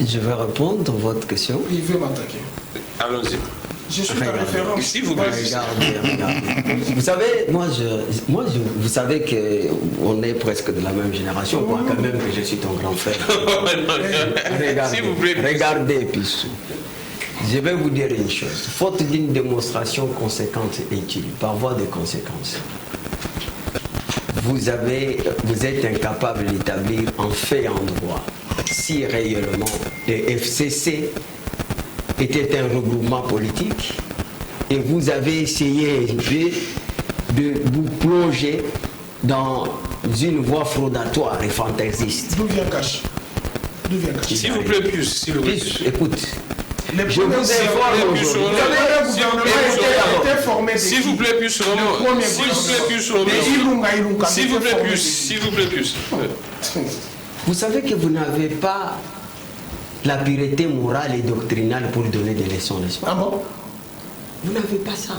Je vais répondre à votre question. Il veut m'attaquer. Allons-y. Je suis ta référence. S'il vous plaît. Regardez. Vous savez, vous savez qu'on est presque de la même génération. Je crois quand même que je suis ton grand frère. Regardez, s'il vous plaît. Regardez, Pissou. Je vais vous dire une chose. Faute d'une démonstration conséquente et utile, par voie de conséquences, vous êtes incapable d'établir en fait et en droit si réellement le FCC était un regroupement politique et vous avez essayé de vous plonger dans une voie fraudatoire et fantaisiste. D'où vient Cash? S'il vous plaît, plus. Écoute. Je vous informe aujourd'hui. S'il vous plaît, plus. S'il vous plaît, plus. Vous savez que vous n'avez pas la pureté morale et doctrinale pour donner des leçons, n'est-ce pas? Ah bon? Vous n'avez pas ça.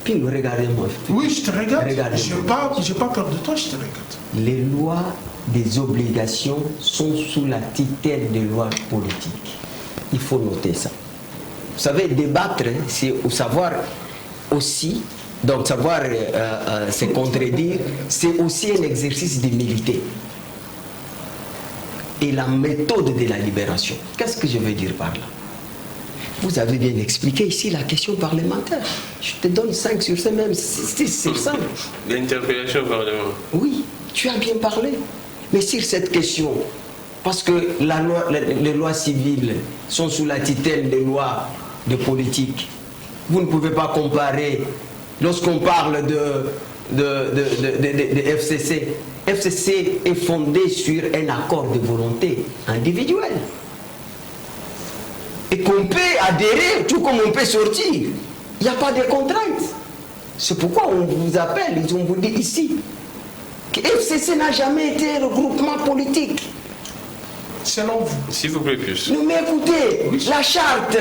Puis regardez-moi. Oui, je te regarde. J'ai pas peur de toi, je te regarde. Les lois des obligations sont sous la tutelle des lois politiques. Il faut noter ça. Vous savez, débattre, c'est savoir aussi, donc savoir se contredire, c'est aussi un exercice d'humilité. Et la méthode de la libération. Qu'est-ce que je veux dire par là? Vous avez bien expliqué ici la question parlementaire. Je te donne 5 sur 5, même 6 sur 5. L'interpellation parlementaire. Oui, tu as bien parlé. Mais sur cette question, parce que les lois civiles sont sous la tutelle des lois de politique, vous ne pouvez pas comparer. Lorsqu'on parle de FCC, FCC est fondé sur un accord de volonté individuelle. Et qu'on peut adhérer, tout comme on peut sortir. Il n'y a pas de contraintes. C'est pourquoi on vous appelle, on vous dit ici, que FCC n'a jamais été un regroupement politique. Selon vous. S'il vous plaît, plus. Non, mais écoutez, la charte,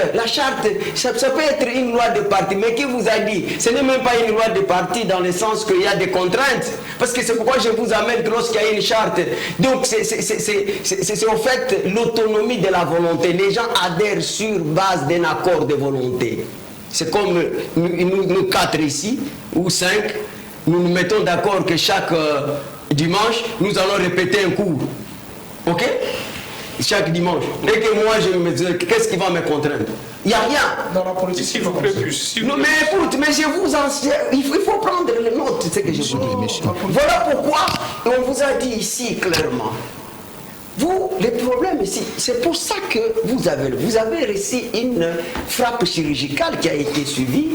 ça peut être une loi de parti, mais qui vous a dit? Ce n'est même pas une loi de parti dans le sens qu'il y a des contraintes. Parce que c'est pourquoi je vous amène lorsqu'il y a une charte. Donc, c'est en fait l'autonomie de la volonté. Les gens adhèrent sur base d'un accord de volonté. C'est comme nous 4 ici, ou 5, nous nous mettons d'accord que chaque dimanche, nous allons répéter un cours. Ok? Chaque dimanche. Et que moi je me dis, qu'est-ce qui va me contraindre? Il n'y a rien. Dans la politique, s'il vous plaît, plus. Non, mais écoute, mais je vous il faut prendre les notes, c'est ce que je vous dis. Voilà pourquoi on vous a dit ici clairement. Vous, les problèmes ici, c'est pour ça que vous avez reçu une frappe chirurgicale qui a été suivie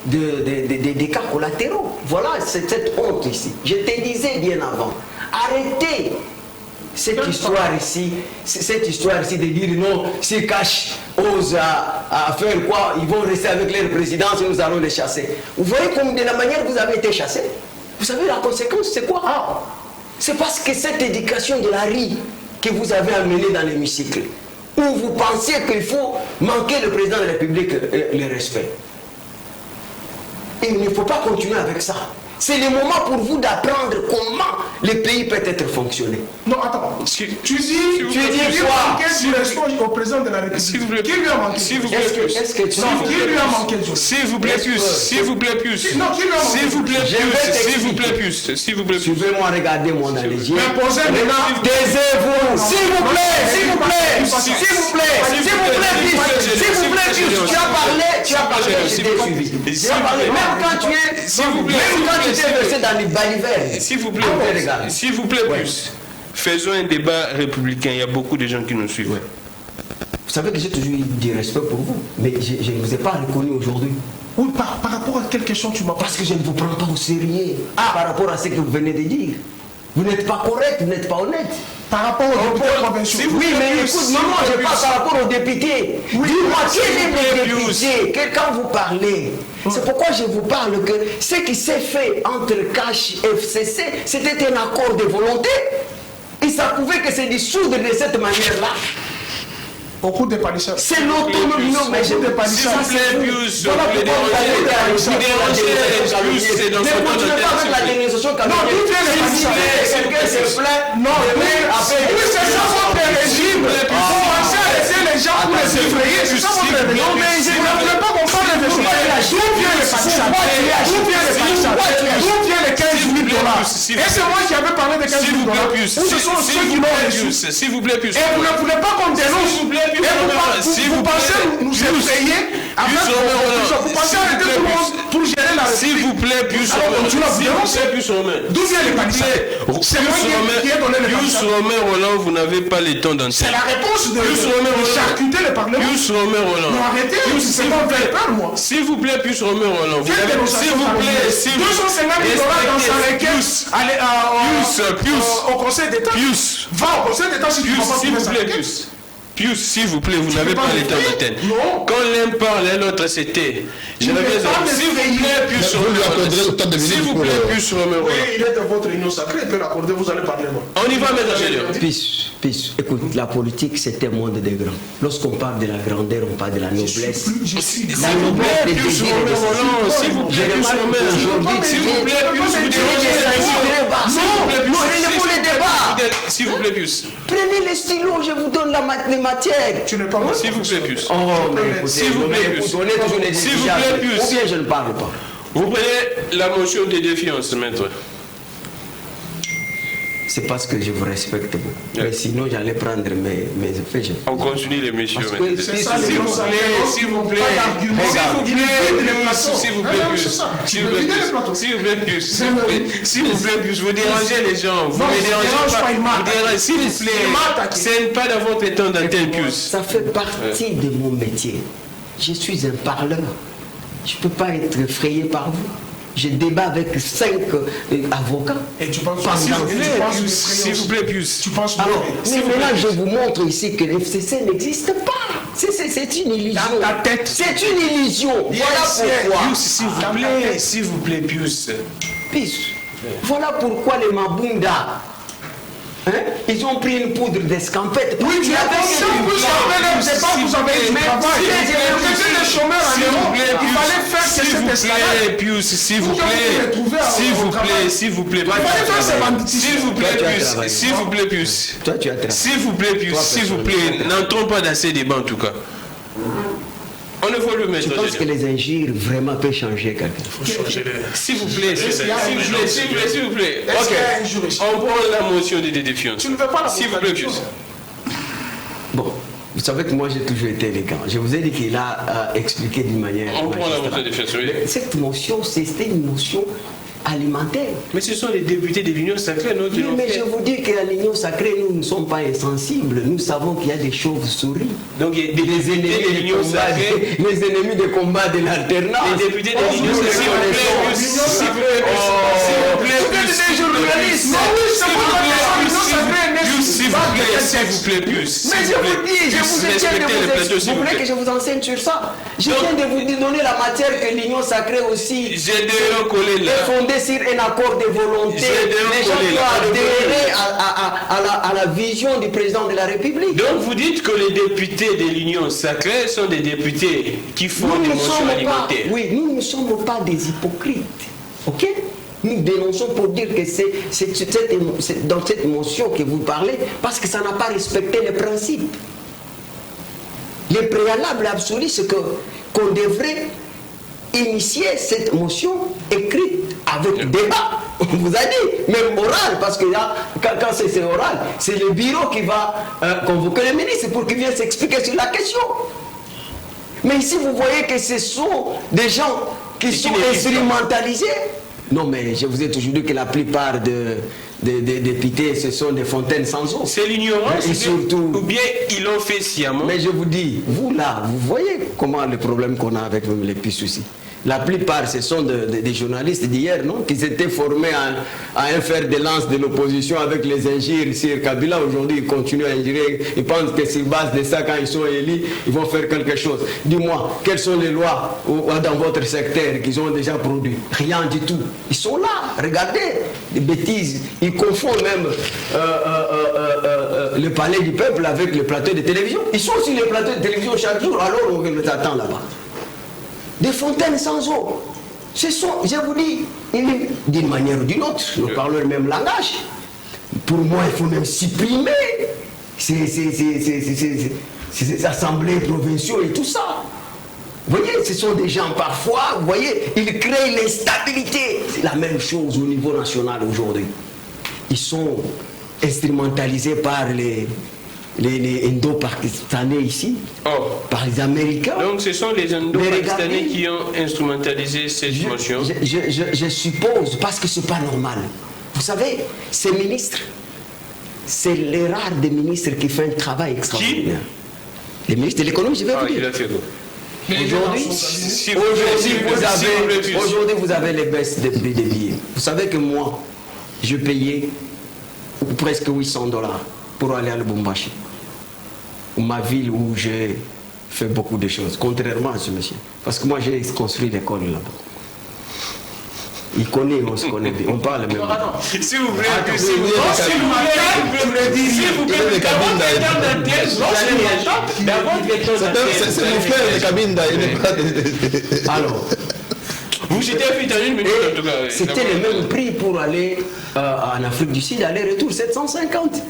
des cas collatéraux. Voilà, c'est cette honte ici. Je te disais bien avant, arrêtez cette histoire ici de dire non, si Cash ose à faire quoi, ils vont rester avec leur présidence et nous allons les chasser. Vous voyez comme de la manière que vous avez été chassé. Vous savez la conséquence c'est quoi? C'est parce que cette éducation de la rue que vous avez amenée dans l'hémicycle, où vous pensiez qu'il faut manquer le président de la République le respect. Et il ne faut pas continuer avec ça. C'est le moment pour vous d'apprendre comment le pays peut être fonctionné. Non, attends. Tu dis quoi? Qui au président de la République? Qui lui a manqué? S'il vous plaît, plus. Qui lui a manqué? S'il vous plaît, plus. S'il vous plaît, plus. Non, qui lui a manqué? S'il vous plaît, plus. S'il vous plaît, plus. S'il vous plaît, plus. Suivez-moi, regardez mon allergie. Mais posez maintenant. Taisez-vous. S'il vous plaît, s'il vous plaît. S'il vous plaît. S'il vous plaît, s'il vous plaît, tu as parlé, je t'ai suivi. Tu as parlé, même quand tu es versé dans les balivernes. S'il vous plaît, plus. faisons un débat républicain. Il y a beaucoup de gens qui nous suivent. Ouais. Vous savez que j'ai toujours eu du respect pour vous, mais je ne vous ai pas reconnu aujourd'hui. Oui, par rapport à quelle question tu m'as Parce que je ne vous prends pas au sérieux par rapport à ce que vous venez de dire. Vous n'êtes pas correct, vous n'êtes pas honnête. Par rapport aux députés provinciaux. Oui, mais écoute, non, je parle par rapport aux députés. Dis-moi, quel est le député quand vous parlez? C'est pourquoi je vous parle que ce qui s'est fait entre CACH et FCC, c'était un accord de volonté. Et ça pouvait que se dissoudre de cette manière-là. Au cours des palissades. C'est l'autonomie, non, mais je ne sais pas si ça c'est Pius, voilà pourquoi c'est dans son temps avec la dénonciation quand non, d'où vient les palissades? quelqu'un se plaint, non, oui, c'est ça votre régime. Vous pensez à laisser les gens pour les effrayer, c'est ça votre régime. Non, mais je ne voulais pas qu'on parle de ça. D'où vient les palissades? D'où vient les palissades? D'où vient les 15 000 $? Et c'est moi qui avais parlé de 15 000 $. Où ce sont ceux qui l'ont reçu? S'il vous plaît, Pius. Et vous ne voulez pas qu'on dénonce? Si vous pensez nous effrayer avec vous pensez arrêter tout le monde pour gérer la S'il vous plaît, Pius Romain. D'où vient les palissades? C'est moi qui ai donné les palissades. Pius Romain Roland, vous n'avez pas le temps d'entendre. C'est la réponse de charcuter le Parlement. Pius Romain Roland. Non, arrêtez, c'est pas fait peur, moi. S'il vous plaît, Pius Romain Roland. S'il vous plaît, 250 000 $ dans sa requête au Conseil d'État. Pius. Va au Conseil d'État si tu ne vas pas s'il vous plaît, Pius. Pius, s'il vous plaît, vous n'avez pas le temps d'antenne. Quand l'un parle et l'autre c'était. S'il vous plaît, Pius Romain. S'il vous plaît, Pius Romain. Oui, il est de votre union sacrée, il peut l'accorder, vous allez parler. On y va, maître. Pius, écoute, la politique c'est un monde des grands. Lorsqu'on parle de la grandeur, on parle de la noblesse. La noblesse des désirs. S'il vous plaît, Pius Romain. S'il vous plaît, Pius, vous dérangez. S'il vous plaît, Pius. Prenez les stylos, je vous donne les matières. Tu n'es pas S'il vous plaît, Pius. Oh, mais s'il vous plaît, Pius. S'il vous plaît, Pius. Ou bien je ne parle pas. Vous prenez la motion de défiance, maître. C'est parce que je vous respecte beaucoup. Mais sinon, j'allais prendre mes effets. On continue l'émission. C'est ça, s'il vous plaît. S'il vous plaît, Pius, vous dérangez les gens. Vous ne dérangez pas. S'il vous plaît, ce n'est pas dans votre temps d'antenne, Pius. Ça fait partie de mon métier. Je suis un parleur. Je ne peux pas être effrayé par vous. Je débat avec 5 avocats. Et tu penses s'il vous plaît, Pius. Tu penses alors, mais maintenant, je vous montre ici que l'FCC n'existe pas. C'est une illusion. Dans ta tête. C'est une illusion. Voilà pourquoi. S'il vous plaît, Pius. Pius. Voilà pourquoi les Mabunda. Ils ont pris une poudre d'escampette. Oui, tu as pensé que vous avez du travail. Les chômeurs en Europe, il fallait faire que cette escalade. Pius, s'il vous plaît, s'il vous plaît, Pius. Toi, tu as travaillé. S'il vous plaît, Pius, s'il vous plaît, n'entrons pas dans ces débats en tout cas. On ne veut le mettre. Je pense que les injures vraiment peuvent changer quelqu'un. Il faut changer s'il vous plaît, s'il vous plaît. Ok. On prend la motion de défiance. Tu ne veux pas la s'il vous plaît, Pius. Bon, vous savez que moi j'ai toujours été élégant. Je vous ai dit qu'il a expliqué d'une manière. On prend la motion de défiance. Cette motion, c'était une motion alimentaire. Mais ce sont les députés de l'Union sacrée, non? Oui, mais je vous dis qu'à l'Union sacrée, nous ne sommes pas insensibles. Nous savons qu'il y a des chauves-souris. Donc il y a des ennemis de l'Union sacrée. Les ennemis de combat de l'alternance. Les députés de l'Union sacrée. S'il vous plaît, Pius. Mais je vous dis, vous voulez que je vous enseigne sur ça? Je viens de vous donner la matière que l'Union sacrée aussi est fondée sur un accord de volonté. Les gens qui ont adhéré à la vision du président de la République. Donc vous dites que les députés de l'Union sacrée sont des députés qui font des motions alimentaires. Oui, nous ne sommes pas des hypocrites. Ok? Nous dénonçons pour dire que c'est dans cette motion que vous parlez, parce que ça n'a pas respecté les principes. Le préalable absolu, c'est qu'on devrait initier cette motion écrite avec débat. On vous a dit, même oral, parce que là, quand c'est oral, c'est le bureau qui va convoquer le ministre pour qu'il vienne s'expliquer sur la question. Mais ici, vous voyez que ce sont des gens qui sont instrumentalisés. Non, mais je vous ai toujours dit que la plupart des députés, ce sont des fontaines sans eau. C'est l'ignorance, ou bien ils l'ont fait sciemment. Mais je vous dis, vous là, vous voyez comment le problème qu'on a avec les puces aussi. La plupart, ce sont des journalistes d'hier, non, qui s'étaient formés à un fer de lance de l'opposition avec les injures sur Kabila. Aujourd'hui, ils continuent à injurer. Ils pensent que sur base de ça, quand ils sont élus, ils vont faire quelque chose. Dis-moi, quelles sont les lois dans votre secteur qu'ils ont déjà produit? Rien du tout. Ils sont là. Regardez, des bêtises. Ils confondent même le palais du peuple avec le plateau de télévision. Ils sont sur les plateaux de télévision chaque jour. Alors, on les attend là-bas. Des fontaines sans eau. Ce sont, je vous dis, d'une manière ou d'une autre, nous parlons le même langage. Pour moi, il faut même supprimer ces assemblées provinciales et tout ça. Vous voyez, ce sont des gens parfois, vous voyez, ils créent l'instabilité. C'est la même chose au niveau national aujourd'hui. Ils sont instrumentalisés par les Indo-Pakistanais ici, par les Américains. Donc ce sont les Indo-Pakistanais qui ont instrumentalisé cette motion. Je suppose, parce que c'est pas normal. Vous savez, ces ministres, c'est les rares des ministres qui font un travail extraordinaire. Les ministres de l'économie, je vais vous dire. Aujourd'hui, vous avez les baisses des prix des billets. Vous savez que moi, je payais presque $800 pour aller à Lubumbashi, ma ville où j'ai fait beaucoup de choses, contrairement à ce monsieur. Parce que moi, j'ai construit l'école là-bas. Il connaît, on se connaît bien. On parle même. S'il vous plaît, c'est mon frère, le cabine. Alors, vous étiez invité à une minute en tout cas. C'était le même prix pour aller en Afrique du Sud, aller-retour 750.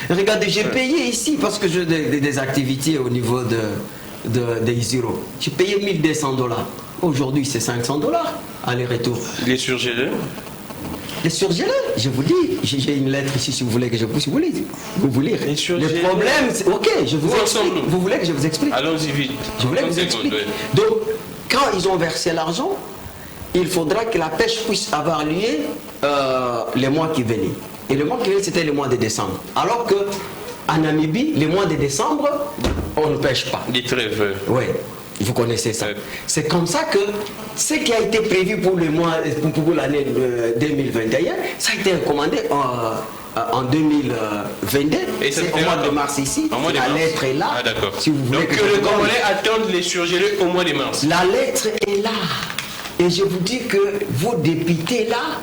Regardez, j'ai payé ici parce que j'ai des activités au niveau des Isiro. J'ai payé $1200. Aujourd'hui, c'est $500 aller-retour. Les surgelés? Les surgelés, je vous dis, j'ai une lettre ici si vous voulez que je puisse vous lire. Le problème, c'est... Ok, je vous explique. Vous voulez que je vous explique? Allons-y vite. Je voulais que je vous explique. Donc, quand ils ont versé l'argent, il faudra que la pêche puisse avoir lieu les mois qui venaient. Et le mois qui venait, c'était le mois de décembre. Alors qu'en Namibie, le mois de décembre, on ne pêche pas. Des trêves. Oui, vous connaissez ça. C'est comme ça que ce qui a été prévu pour l'année 2021, ça a été commandé en 2022. Et c'est au mois de mars ici. La lettre est là. Ah, d'accord. Si vous voulez. Donc que le Congolais attendent les surgelés au mois de mars. La lettre est là. Et je vous dis que vos députés là,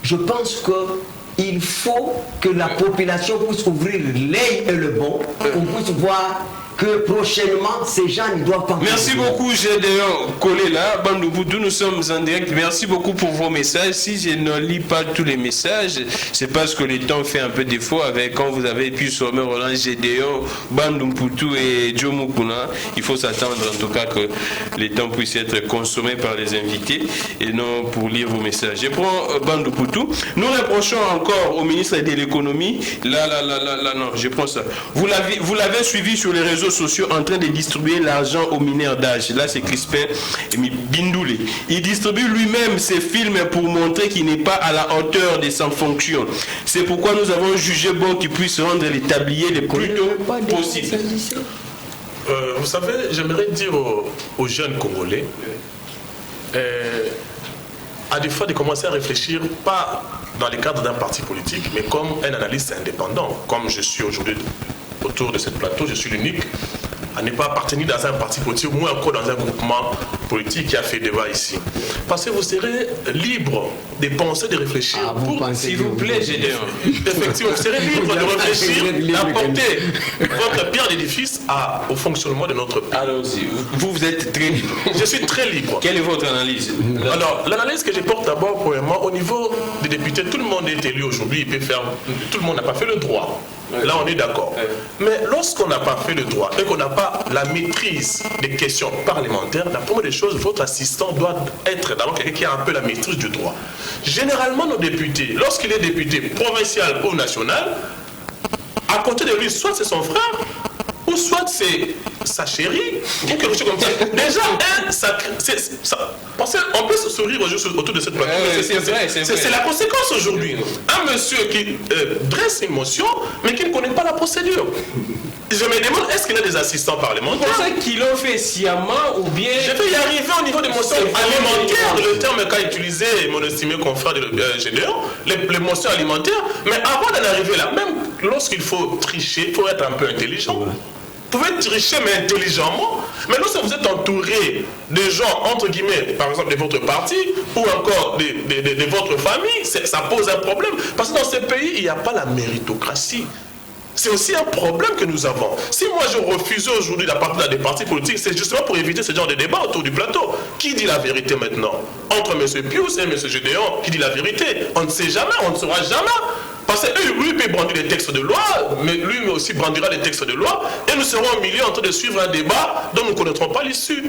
je pense que il faut que la population puisse ouvrir l'œil et le bon, qu'on puisse voir que prochainement, ces gens ne doivent pas... Merci beaucoup, Gédéon Kolela, Bandouboudou, nous sommes en direct. Merci beaucoup pour vos messages. Si je ne lis pas tous les messages, c'est parce que le temps fait un peu défaut avec quand vous avez pu sommer Roland Gédéon, Bandouboudou et Joe Mukuna. Il faut s'attendre en tout cas que les temps puissent être consommés par les invités et non pour lire vos messages. Je prends Bandouboudou. Nous reprochons encore au ministre de l'économie, là, non, je prends ça. Vous l'avez suivi sur les réseaux sociaux en train de distribuer l'argent aux mineurs d'âge. Là, c'est Crispin Bindoulé. Il distribue lui-même ses films pour montrer qu'il n'est pas à la hauteur de sa fonction. C'est pourquoi nous avons jugé bon qu'il puisse rendre les tabliers le plus tôt possible. Vous savez, j'aimerais dire aux jeunes Congolais, à des fois de commencer à réfléchir, pas dans le cadre d'un parti politique, mais comme un analyste indépendant, comme je suis aujourd'hui autour de ce plateau, je suis l'unique à ne pas appartenir dans un parti politique, ou moins encore dans un groupement politique qui a fait débat ici. Parce que vous serez libre de penser, de réfléchir. S'il vous plaît, Gédéon. Effectivement, vous serez libre de réfléchir, d'apporter votre pierre d'édifice au fonctionnement de notre pays. Allons-y. Vous êtes très libre. Je suis très libre. Quelle est votre analyse? Alors, l'analyse que je porte d'abord, premièrement, au niveau des députés, tout le monde est élu aujourd'hui, tout le monde n'a pas fait le droit. Là, on est d'accord. Mais lorsqu'on n'a pas fait le droit et qu'on n'a pas la maîtrise des questions parlementaires, la première des choses, votre assistant doit être d'abord quelqu'un qui a un peu la maîtrise du droit. Généralement, nos députés, lorsqu'il est député provincial ou national, à côté de lui, soit c'est son frère, ou soit c'est sa chérie, ou quelque chose comme ça. Déjà, parce qu'on peut se sourire autour de cette plateforme. C'est la conséquence aujourd'hui. Un monsieur qui dresse une motion, mais qui ne connaît pas la procédure. Je me demande, est-ce qu'il a des assistants parlementaires? Vous pensez qu'ils l'ont fait sciemment ou bien... Je vais y arriver au niveau des motions alimentaires, le terme qu'a utilisé mon estimé confrère de Gédéon, les motions alimentaires. Mais avant d'en arriver là, même lorsqu'il faut tricher, il faut être un peu intelligent. Vous pouvez tricher, mais intelligemment. Mais lorsque vous êtes entouré de gens, entre guillemets, par exemple de votre parti, ou encore de votre famille, ça pose un problème. Parce que dans ce pays, il n'y a pas la méritocratie. C'est aussi un problème que nous avons. Si moi je refuse aujourd'hui d'appartenir à des partis politiques, c'est justement pour éviter ce genre de débat autour du plateau. Qui dit la vérité maintenant? Entre M. Pius et M. Gédéon, qui dit la vérité? On ne sait jamais, on ne saura jamais. Parce que lui peut brandir des textes de loi, mais lui aussi brandira des textes de loi, et nous serons au milieu en train de suivre un débat dont nous ne connaîtrons pas l'issue.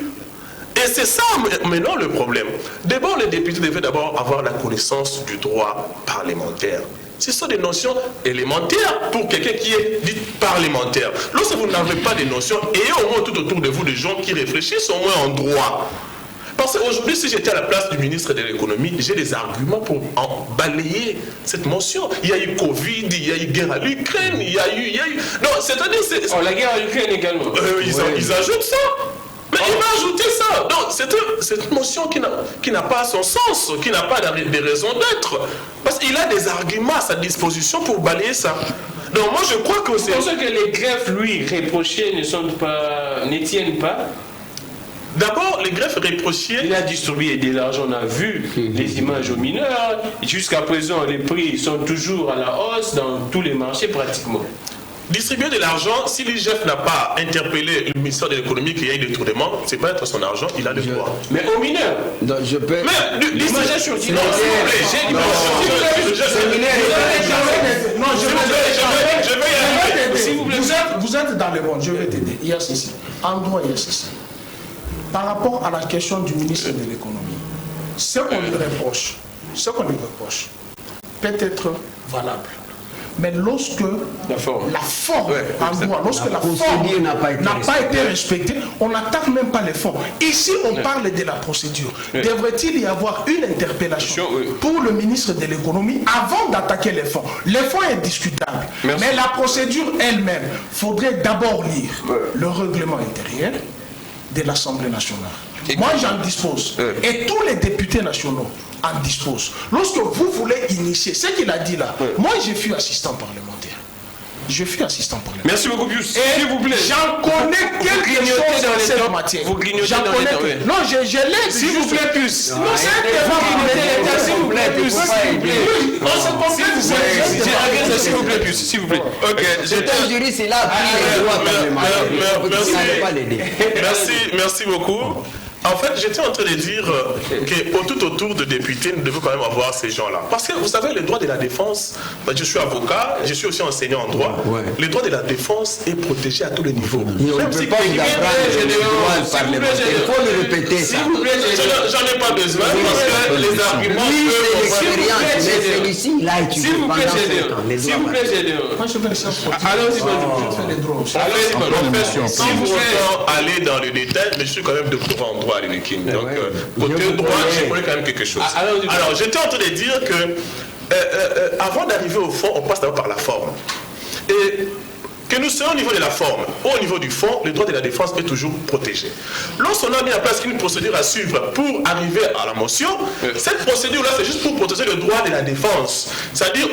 Et c'est ça maintenant le problème. D'abord, les députés devaient d'abord avoir la connaissance du droit parlementaire. Ce sont des notions élémentaires pour quelqu'un qui est dit parlementaire. Lorsque vous n'avez pas des notions, ayez au moins tout autour de vous des gens qui réfléchissent au moins en droit. Parce qu'aujourd'hui, si j'étais à la place du ministre de l'économie, j'ai des arguments pour en balayer cette motion. Il y a eu Covid, il y a eu guerre à l'Ukraine, il y a eu... Non, c'est-à-dire... la guerre à l'Ukraine également. Ils ajoutent ça. Mais il va ajouter ça. Donc, c'est une motion qui n'a pas son sens, qui n'a pas de raison d'être. Parce qu'il a des arguments à sa disposition pour balayer ça. Donc, moi, je crois que c'est... Pour ce que les greffes, lui, reprochés ne tiennent pas. D'abord, les greffes reprochées... Il a distribué de l'argent, on a vu les images aux mineurs. Jusqu'à présent, les prix sont toujours à la hausse dans tous les marchés pratiquement. Distribuer de l'argent, si l'IGF n'a pas interpellé le ministère de l'économie qu'il y ait des détournements, c'est pas être son argent, il a le droit. Mais aux mineurs. Donc je peux... Mais l'image sur non, s'il vous plaît, j'ai l'image je vais y arriver. Vous êtes dans le bon, je vais t'aider. Il y a ceci. En droit, il y a ceci. Par rapport à la question du ministre de l'économie, ce qu'on lui reproche peut être valable. Mais lorsque la forme en droit, lorsque la forme n'a pas été respectée, on n'attaque même pas les fonds. Ici, on parle de la procédure. Devrait-il y avoir une interpellation pour le ministre de l'économie avant d'attaquer les fonds? Les fonds est discutable. Mais la procédure elle-même, il faudrait d'abord lire le règlement intérieur de l'Assemblée nationale. Moi, j'en dispose. Et tous les députés nationaux en disposent. Lorsque vous voulez initier, ce qu'il a dit là, moi, je suis assistant parlementaire. Je suis assistant parlementaire. Merci beaucoup, Pius. S'il vous plaît. J'en connais quelque chose dans cette matière. Vous grignotez dans les temps. Non, je l'ai. S'il vous plaît, Pius. Non, c'est un débat. S'il vous plaît, Pius. S'il vous plaît, Pius. S'il vous plaît. Ok. C'est un juriste, il a appris les droits parlementaires. Merci beaucoup. En fait, j'étais en train de dire que tout autour de députés, nous devons quand même avoir ces gens-là. Parce que vous savez, le droit de la défense, je suis avocat, je suis aussi enseignant en droit. Le droit de la défense est protégé à tous les niveaux. On ne peut pas vous apprendre le droit parlementaire. Il faut le répéter. S'il vous plaît, j'en ai pas besoin parce que les arguments... Oui, c'est l'expérience, mais celui-ci, il a étudié pendant 7 ans. S'il vous plaît, Gédéon. Moi, je fais les sciences politiques. Allons-y, je fais les droits. Si vous voulez aller dans le détail, mais je suis quand même doctorant en droit. Donc, côté droit, j'ai connais quand même quelque chose. Alors, j'étais en train de dire que avant d'arriver au fond, on passe d'abord par la forme. Et que nous soyons au niveau de la forme ou au niveau du fond, le droit de la défense est toujours protégé. Lorsqu'on a mis en place une procédure à suivre pour arriver à la motion, cette procédure-là, c'est juste pour protéger le droit de la défense. C'est-à-dire,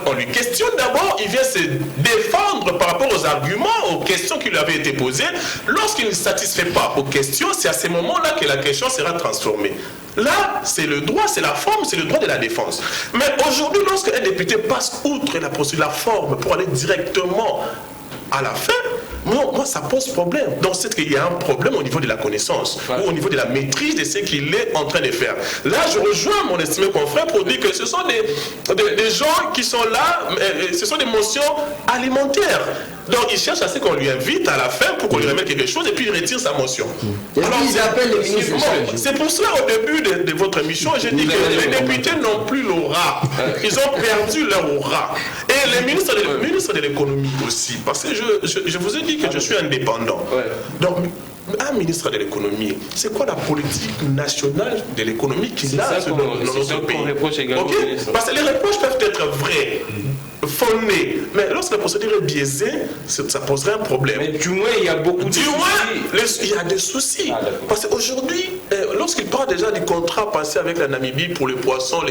on lui questionne d'abord, il vient se défendre par rapport aux arguments, aux questions qui lui avaient été posées. Lorsqu'il ne satisfait pas aux questions, c'est à ce moment-là que la question sera transformée. Là, c'est le droit, c'est la forme, c'est le droit de la défense. Mais aujourd'hui, lorsqu'un député passe outre la procédure, la forme, pour aller directement à la fin, moi, ça pose problème. Donc, c'est qu'il y a un problème au niveau de la connaissance ou au niveau de la maîtrise de ce qu'il est en train de faire. Là, je rejoins mon estimé confrère pour dire que ce sont des gens qui sont là, ce sont des motions alimentaires. Donc il cherche à ce qu'on lui invite à la fin pour qu'on lui remette quelque chose et puis il retire sa motion. Et alors ils appellent les ministres. C'est pour cela au début de votre émission, j'ai dit que les députés n'ont plus l'aura. Ils ont perdu leur aura. Et les ministres de l'économie aussi. Parce que je vous ai dit que je suis indépendant. Donc un ministre de l'économie, c'est quoi la politique nationale de l'économie qu'il a dans notre pays? Parce que les reproches peuvent être vrais, fondés, mais lorsque la procédure est biaisée, ça poserait un problème. Mais du moins, il y a beaucoup de soucis. Il y a des soucis. Parce qu'aujourd'hui, lorsqu'il parle déjà du contrat passé avec la Namibie pour les poissons,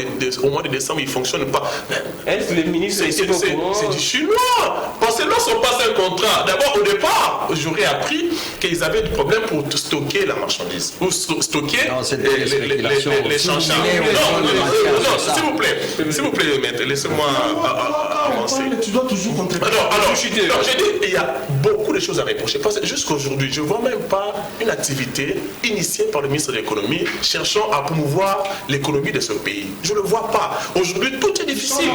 au mois de décembre, il ne fonctionne pas. Est-ce que les ministres c'est du chinois? Parce que lorsqu'on passe un contrat, d'abord au départ, j'aurais appris qu'ils avaient des problèmes pour stocker la marchandise, ou stocker les chanchards. Non, s'il vous plaît, maître, laissez-moi avancer. Tu dois toujours contrer. Alors, j'ai dit, il y a beaucoup de choses à reprocher. Parce que jusqu'à aujourd'hui, je ne vois même pas une activité initiée par le ministre de l'économie cherchant à promouvoir l'économie de ce pays. Je ne le vois pas. Aujourd'hui, tout est difficile.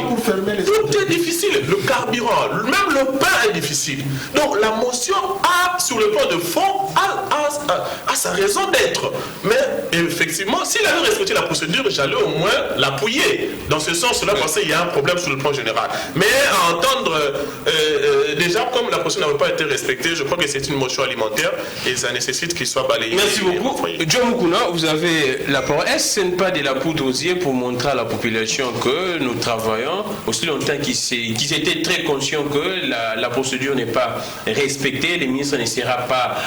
Tout est difficile. Le carburant, même le pain est difficile. Donc, la motion a, sur le plan de fond, a sa raison d'être. Mais, effectivement, s'il avait respecté la procédure, j'allais au moins l'appuyer. Dans ce sens-là, parce qu'il y a un problème sur le plan général. Mais à entendre, déjà, comme la procédure n'avait pas été respectée, je crois que c'est une motion alimentaire et ça nécessite qu'il soit balayé. Merci beaucoup. John Mukuna, vous avez la parole. Est-ce que ce n'est pas de la poudre aux yeux pour montrer à la population que nous travaillons aussi longtemps qu'ils étaient très conscients que la procédure n'est pas respectée, les ministres ne seront pas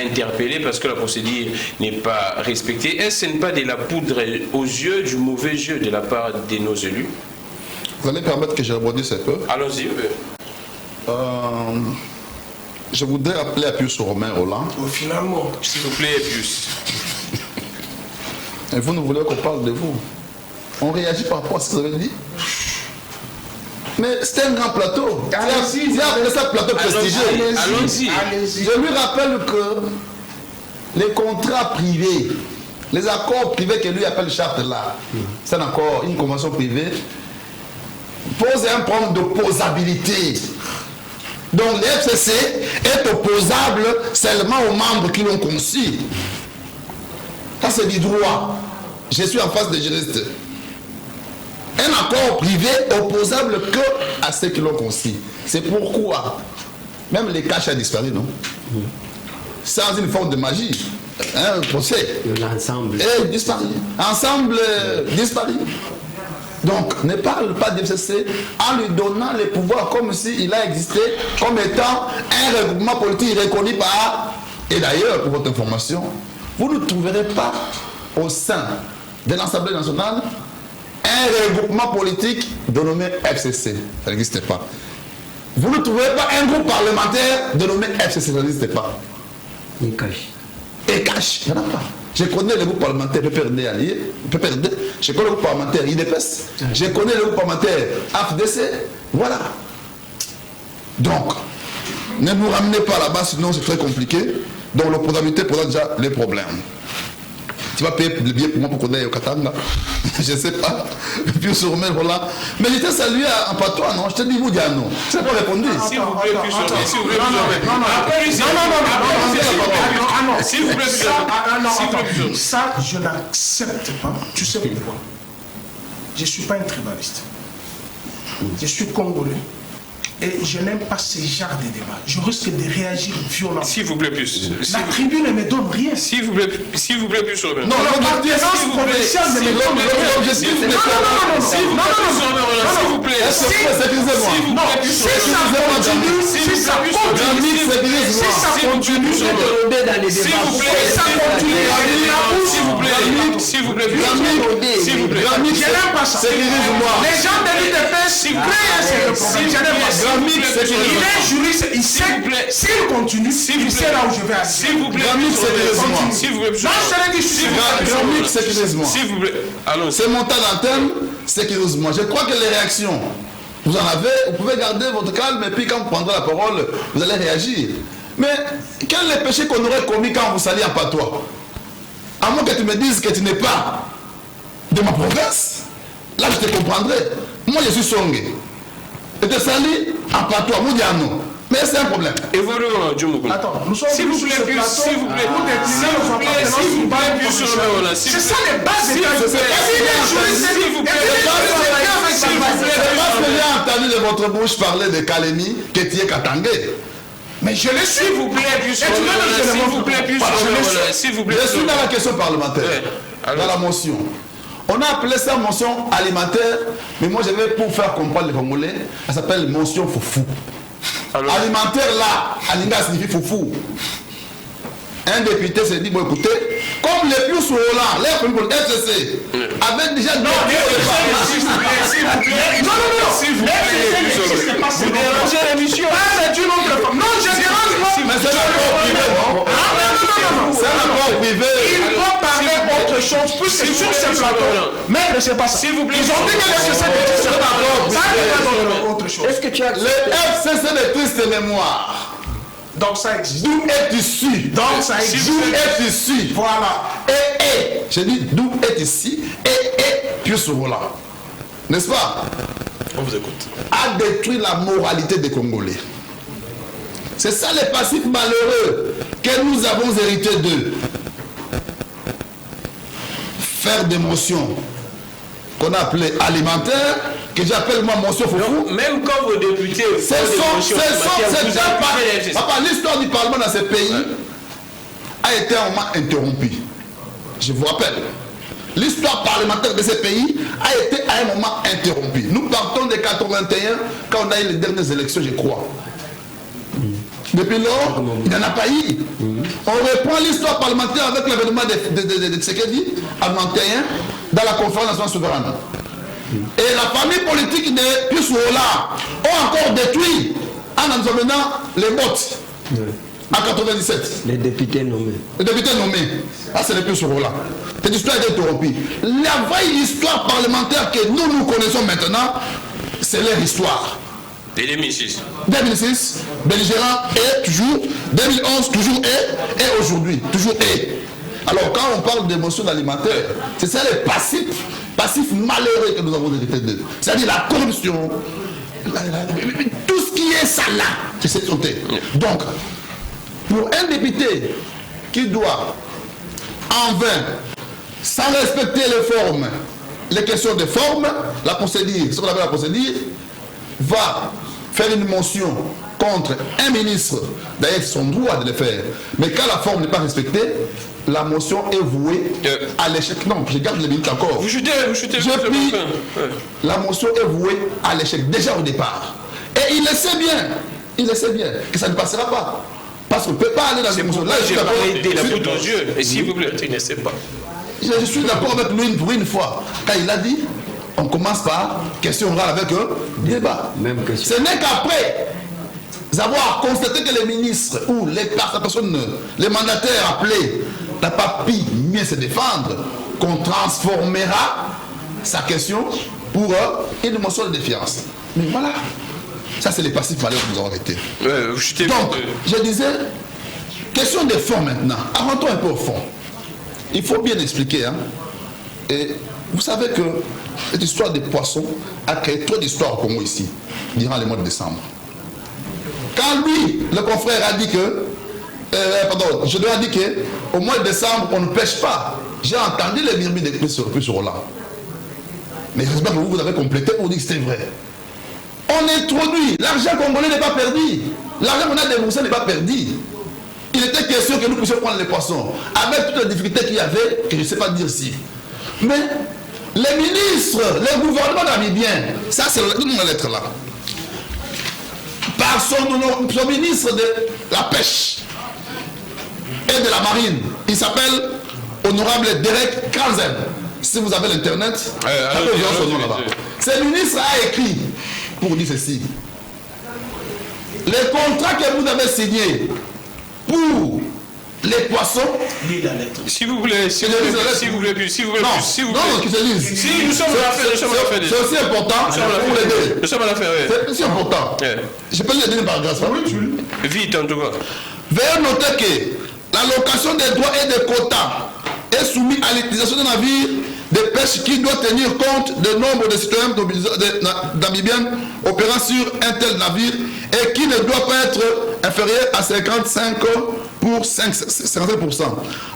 interpellés parce que la procédure n'est pas respectée. Est-ce que ce n'est pas de la poudre aux yeux du mauvais jeu de la part de nos élus? Vous allez permettre que je rebondisse un peu? Allons-y. Je voudrais appeler à Pius Romain Roland. Finalement, s'il vous plaît, Pius. Et vous, nous voulez qu'on parle de vous. On réagit par rapport à ce que vous avez dit. Mais c'est un grand plateau. Allez-y. C'est un plateau prestigieux. Allons-y. Je lui rappelle que les contrats privés, les accords privés que lui appelle charte là, c'est un accord, une convention privée, pose un problème d'opposabilité. Donc le FCC est opposable seulement aux membres qui l'ont conçu. Ça c'est du droit. Je suis en face des juristes. Un accord privé opposable que à ceux qui l'ont conçu. C'est pourquoi même les caches a disparu, non? Sans une forme de magie. Un procès. L'ensemble. Et disparu. Ensemble disparu. Donc, ne parle pas du FCC en lui donnant les pouvoirs comme s'il a existé comme étant un regroupement politique reconnu par... Et d'ailleurs, pour votre information, vous ne trouverez pas au sein de l'Assemblée nationale un regroupement politique dénommé FCC. Ça n'existe pas. Vous ne trouverez pas un groupe parlementaire dénommé FCC. Ça n'existe pas. Il cache. Et cache, il n'y en a pas. Je connais le groupe parlementaire PPRD allié, PPRD, je connais le groupe parlementaire IDPS, je connais le groupe parlementaire AFDC, voilà. Donc, ne nous ramenez pas là-bas, sinon c'est très compliqué. Donc l'opposabilité pose déjà les problèmes. Tu vas payer le billet pour moi pour qu'on aille au Katanga. Je ne sais pas. Puis sur Romain, voilà. Mais je t'ai salué en patois, non? Je te dis, vous dites non. Tu n'as pas répondu. S'il vous plaît, plus sur S'il vous plaît, S'il vous plaît, ça, je n'accepte pas. Tu sais pourquoi? Je ne suis pas un tribaliste. Je suis congolais. Et je n'aime pas ce genre de débat. Je risque de réagir violemment. S'il vous plaît, plus. La tribune ne me donne rien. S'il vous plaît, plus sur le. Non, l'appartenance provinciale ne me donne rien. S'il vous plaît, s'il vous plaît, si ça continue, s'il vous plaît, je n'aime pas ça. Les gens de l'IDP, s'il vous plaît, c'est le problème. Je n'aime pas ça. Il est juriste, il sait, s'il continue, il sait là où je vais aller. S'il vous plaît, s'il vous plaît, non, je l'ai dit, s'il vous plaît, c'est mon temps d'antenne, sécurisez-moi. Je crois que les réactions, vous en avez, vous pouvez garder votre calme et puis quand vous prendrez la parole, vous allez réagir. Mais quel est le péché qu'on aurait commis quand vous saliez en patois? À moins que tu me dises que tu n'es pas de ma province, là je te comprendrai. Moi je suis Songé. Et te sali en patois, Moudiano. Mais c'est un problème. Évoluons, Djumoukoun. Attends, nous sommes s'il vous plaît, plus sur le voilà. C'est ça les bases de s'il vous plaît. C'est parce que j'ai entendu de votre bouche parler de Kalemi, Kétié Katangé. Mais je le suis. S'il vous plaît, plus sur s'il vous plaît. Je suis dans la question parlementaire, dans la motion. On a appelé ça motion alimentaire, mais moi je vais pour faire comprendre les Congolais, ça s'appelle motion foufou. Alors, alimentaire là, Alinga signifie foufou. Un député s'est dit, bon écoutez, comme les plus sur là, les premiers pour le FCC, avec déjà... Non, s'il vous plaît, vous dérangez l'émission. C'est une autre femme. Non, je dérange pas. Mais c'est un rapport privé, non? C'est un rapport privé. Il faut parler autre chose, plus c'est sur ce plateau. Mais c'est pas ça. S'il vous plaît, ils ont dit que le FCC détruit ce rapport. Ça n'est pas autre chose. Est-ce que tu as... Le FCC détruit ses mémoires. Donc ça existe. D'où est issu. Donc ça existe. D'où est issu. Voilà. Et. J'ai dit d'où est ici. Et. Puis sur là. N'est-ce pas? On vous écoute. A détruit la moralité des Congolais. C'est ça les passifs malheureux que nous avons hérité d'eux. Faire des motions qu'on a appelées alimentaires, que j'appelle moi motion foufou. Même quand vos députés... Papa, l'histoire du Parlement dans ces pays a été un moment interrompue. Je vous rappelle. L'histoire parlementaire de ces pays a été à un moment interrompue. Nous partons de 81 quand on a eu les dernières élections, je crois. Depuis lors, il n'y en a pas eu. On reprend l'histoire parlementaire avec l'événement de Tshisekedi en 91 dans la conférence nationale souveraine. Et la famille politique de Pius-Ola ont encore détruit en amenant les votes en 97. Les députés nommés. Les députés nommés. Ah, c'est les Pius-Ola. Cette histoire est interrompue. La vraie histoire parlementaire que nous connaissons maintenant, c'est leur histoire. 2006. 2006, belligérant et toujours, 2011 toujours et aujourd'hui, toujours et. Alors quand on parle d'émotion alimentaire, c'est ça les passifs malheureux que nous avons hérité d'eux. C'est-à-dire la corruption, tout ce qui est ça là, c'est cette santé. Donc, pour un député qui doit en vain, sans respecter les formes, les questions de forme, la procédure, ce qu'on appelle la procédure, va faire une motion contre un ministre, d'ailleurs c'est son droit de le faire, mais quand la forme n'est pas respectée, la motion est vouée à l'échec. Non, je garde les minutes encore. Vous chutez. La motion est vouée à l'échec, déjà au départ. Et il le sait bien que ça ne passera pas. Parce qu'on ne peut pas aller dans une motion. Là, je suis d'accord. Et s'il vous plaît, il ne sait pas. Je suis d'accord avec lui pour une fois. Quand il a dit, on commence par question orale avec un débat. Même question. Ce n'est qu'après avoir constaté que les ministres ou les personnes, les mandataires appelés n'ont pas pu mieux se défendre, qu'on transformera sa question pour une motion de défiance. Mais voilà, ça c'est les passifs malheureux que nous avons été. Donc, je disais, question de fond maintenant. Rentrons un peu au fond. Il faut bien expliquer. Hein. Et vous savez que cette histoire des poissons a créé trop d'histoires au Congo ici, durant le mois de décembre. Quand lui, le confrère a dit que, je lui ai dit qu'au mois de décembre, on ne pêche pas. J'ai entendu les murmures de sur là. Mais j'espère que vous avez complété pour dire que c'était vrai. On introduit, l'argent congolais n'est pas perdu. L'argent qu'on a déboursé n'est pas perdu. Il était question que nous puissions prendre les poissons. Avec toutes les difficultés qu'il y avait, que je ne sais pas dire si. Mais les ministres, le gouvernement namibien, ça c'est la lettre là. Par son ministre de la pêche et de la marine, il s'appelle Honorable Derek Kranzen. Si vous avez l'internet, son nom là-bas. Ce ministre a écrit pour dire ceci. Les contrats que vous avez signés pour les poissons. S'il vous plaît, s'il vous plaît, non, qui se lisent. Si nous sommes à la fin, c'est aussi important pour l'aider. Nous sommes à la fin, c'est aussi important. Je peux le dire par grâce. Vite en tout cas. Veuillez noter que l'allocation des droits et des quotas est soumise à l'utilisation d'un navire de pêche qui doit tenir compte du nombre de citoyens namibiens opérant sur un tel navire et qui ne doit pas être inférieur à 55%.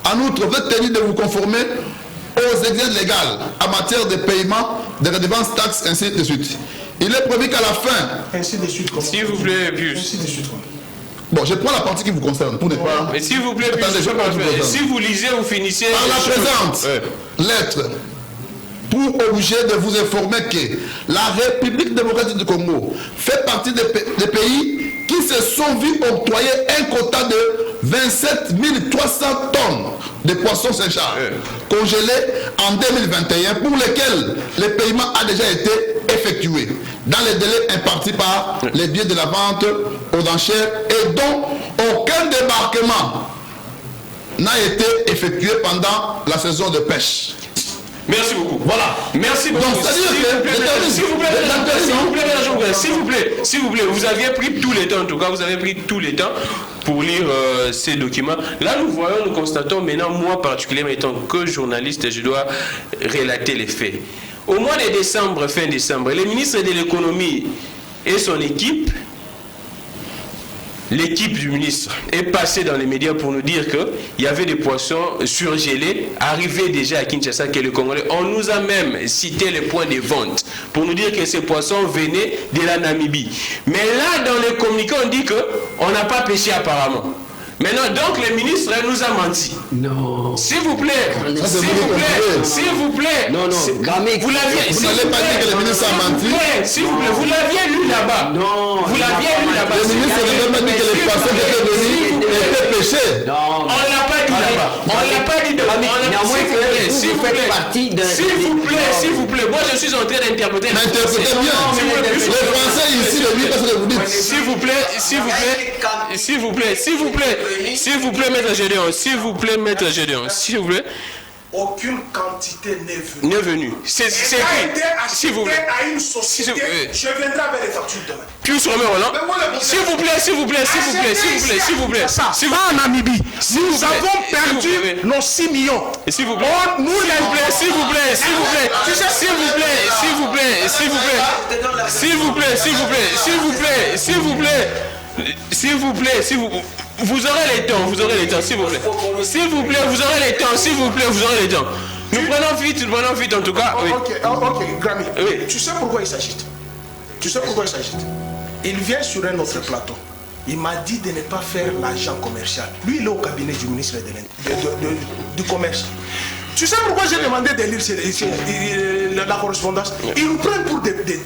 En outre, vous êtes tenu de vous conformer aux exigences légales en matière de paiement des redevances, taxes, ainsi de suite. Il est prévu qu'à la fin... Ainsi de suite, s'il vous plaît, plus. Ainsi de suite. Bon, je prends la partie qui vous concerne pour ne pas... Mais s'il vous plaît, si vous lisez, vous finissez... Par la présente lettre, pour obliger de vous informer que la République démocratique du Congo fait partie des pays qui se sont vus octroyer un quota de 27 300 tonnes de poissons séchard congelés en 2021 pour lesquels le paiement a déjà été effectué dans les délais impartis par les biais de la vente aux enchères et dont aucun débarquement n'a été effectué pendant la saison de pêche. Merci beaucoup. Voilà. Merci beaucoup. Donc, s'il vous plaît, vous aviez pris tout le temps, en tout cas, vous avez pris tout le temps pour lire ces documents. Là, nous constatons maintenant, moi particulièrement étant que journaliste, je dois relater les faits. Au mois de décembre, fin décembre, le ministre de l'économie et son équipe, l'équipe du ministre est passée dans les médias pour nous dire qu'il y avait des poissons surgelés arrivés déjà à Kinshasa, que le Congolais. On nous a même cité les points de vente pour nous dire que ces poissons venaient de la Namibie. Mais là, dans les communiqués, on dit qu'on n'a pas pêché apparemment. Maintenant, donc, le ministre nous a menti. Non. S'il vous plaît, s'il vous plaît. Non, Grammy, vous l'aviez. Vous n'allez pas dire que le ministre a menti. S'il vous plaît, vous l'aviez lu là-bas. Non. Vous l'aviez lu là-bas. Le ministre n'a pas dit que les poissons qui étaient venus étaient pêchés. Non. On ne l'a pas dit là-bas. On ne l'a pas dit de. S'il vous plaît. Moi, je suis en train d'interpréter. Mais interprétez bien. Les Français ici, le but, parce que vous dites. S'il vous plaît, maître Gédéon, s'il vous plaît. Aucune quantité n'est venue. C'est écrit. S'il vous plaît. À une société, je viendrai avec les factures demain. Plus sur le Roland. S'il vous plaît. Pas en Namibie. Nous avons perdu nos 6 millions. S'il vous plaît. S'il vous plaît. Vous aurez les temps, s'il vous plaît. Nous prenons vite en tout cas. Oui. Ok, Grammy. Oui. Tu sais pourquoi il s'agite? Il vient sur un autre plateau. Il m'a dit de ne pas faire l'agent commercial. Lui, il est au cabinet du ministre du Commerce. Tu sais pourquoi j'ai demandé de lire la correspondance? Ils nous prennent pour des bêtes.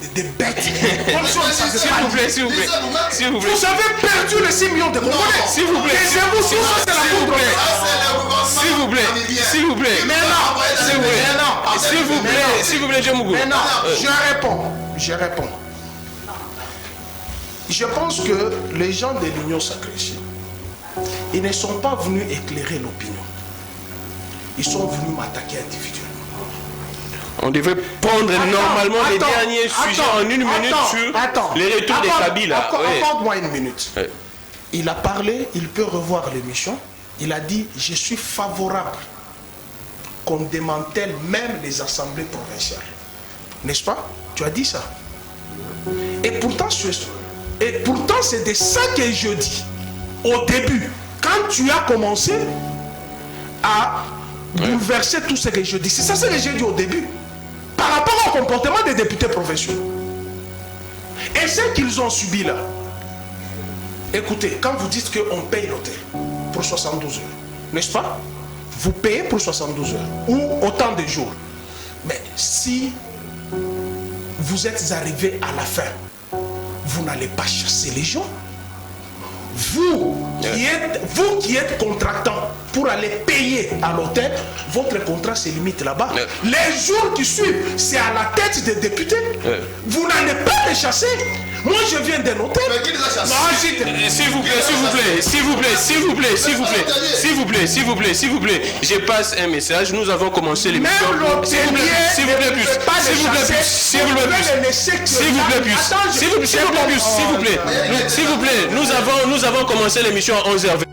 S'il vous plaît. Vous avez perdu les 6 millions de Congolais. S'il vous plaît. Djomougou. Maintenant, je réponds. Je pense que les gens de l'Union sacrée, ils ne sont pas venus éclairer l'opinion. Ils sont venus m'attaquer individuellement. On devait prendre normalement les derniers sujets en 1 minute sur les retours des Kabila. Accorde-moi 1 minute. Oui. Il a parlé, il peut revoir l'émission. Il a dit, je suis favorable qu'on démantèle même les assemblées provinciales. N'est-ce pas? Tu as dit ça. Et pourtant, c'est de ça que je dis. Au début, quand tu as commencé à bouleverser tout ce que je dis, c'est ça ce que j'ai dit au début. Par rapport au comportement des députés provinciaux. Et ce qu'ils ont subi là. Écoutez, quand vous dites qu'on paye l'hôtel pour 72 heures, n'est-ce pas? Vous payez pour 72 heures ou autant de jours. Mais si vous êtes arrivé à la fin, vous n'allez pas chasser les gens. Vous qui êtes contractant pour aller payer à l'hôtel, votre contrat se limite là-bas. Les jours qui suivent, c'est à la tête des députés. Vous n'allez pas les chasser. Moi, je viens d'un hôtel. S'il vous plaît. Je passe un message. Nous avons commencé l'émission. S'il vous plaît. Nous avons commencé l'émission à 11h20.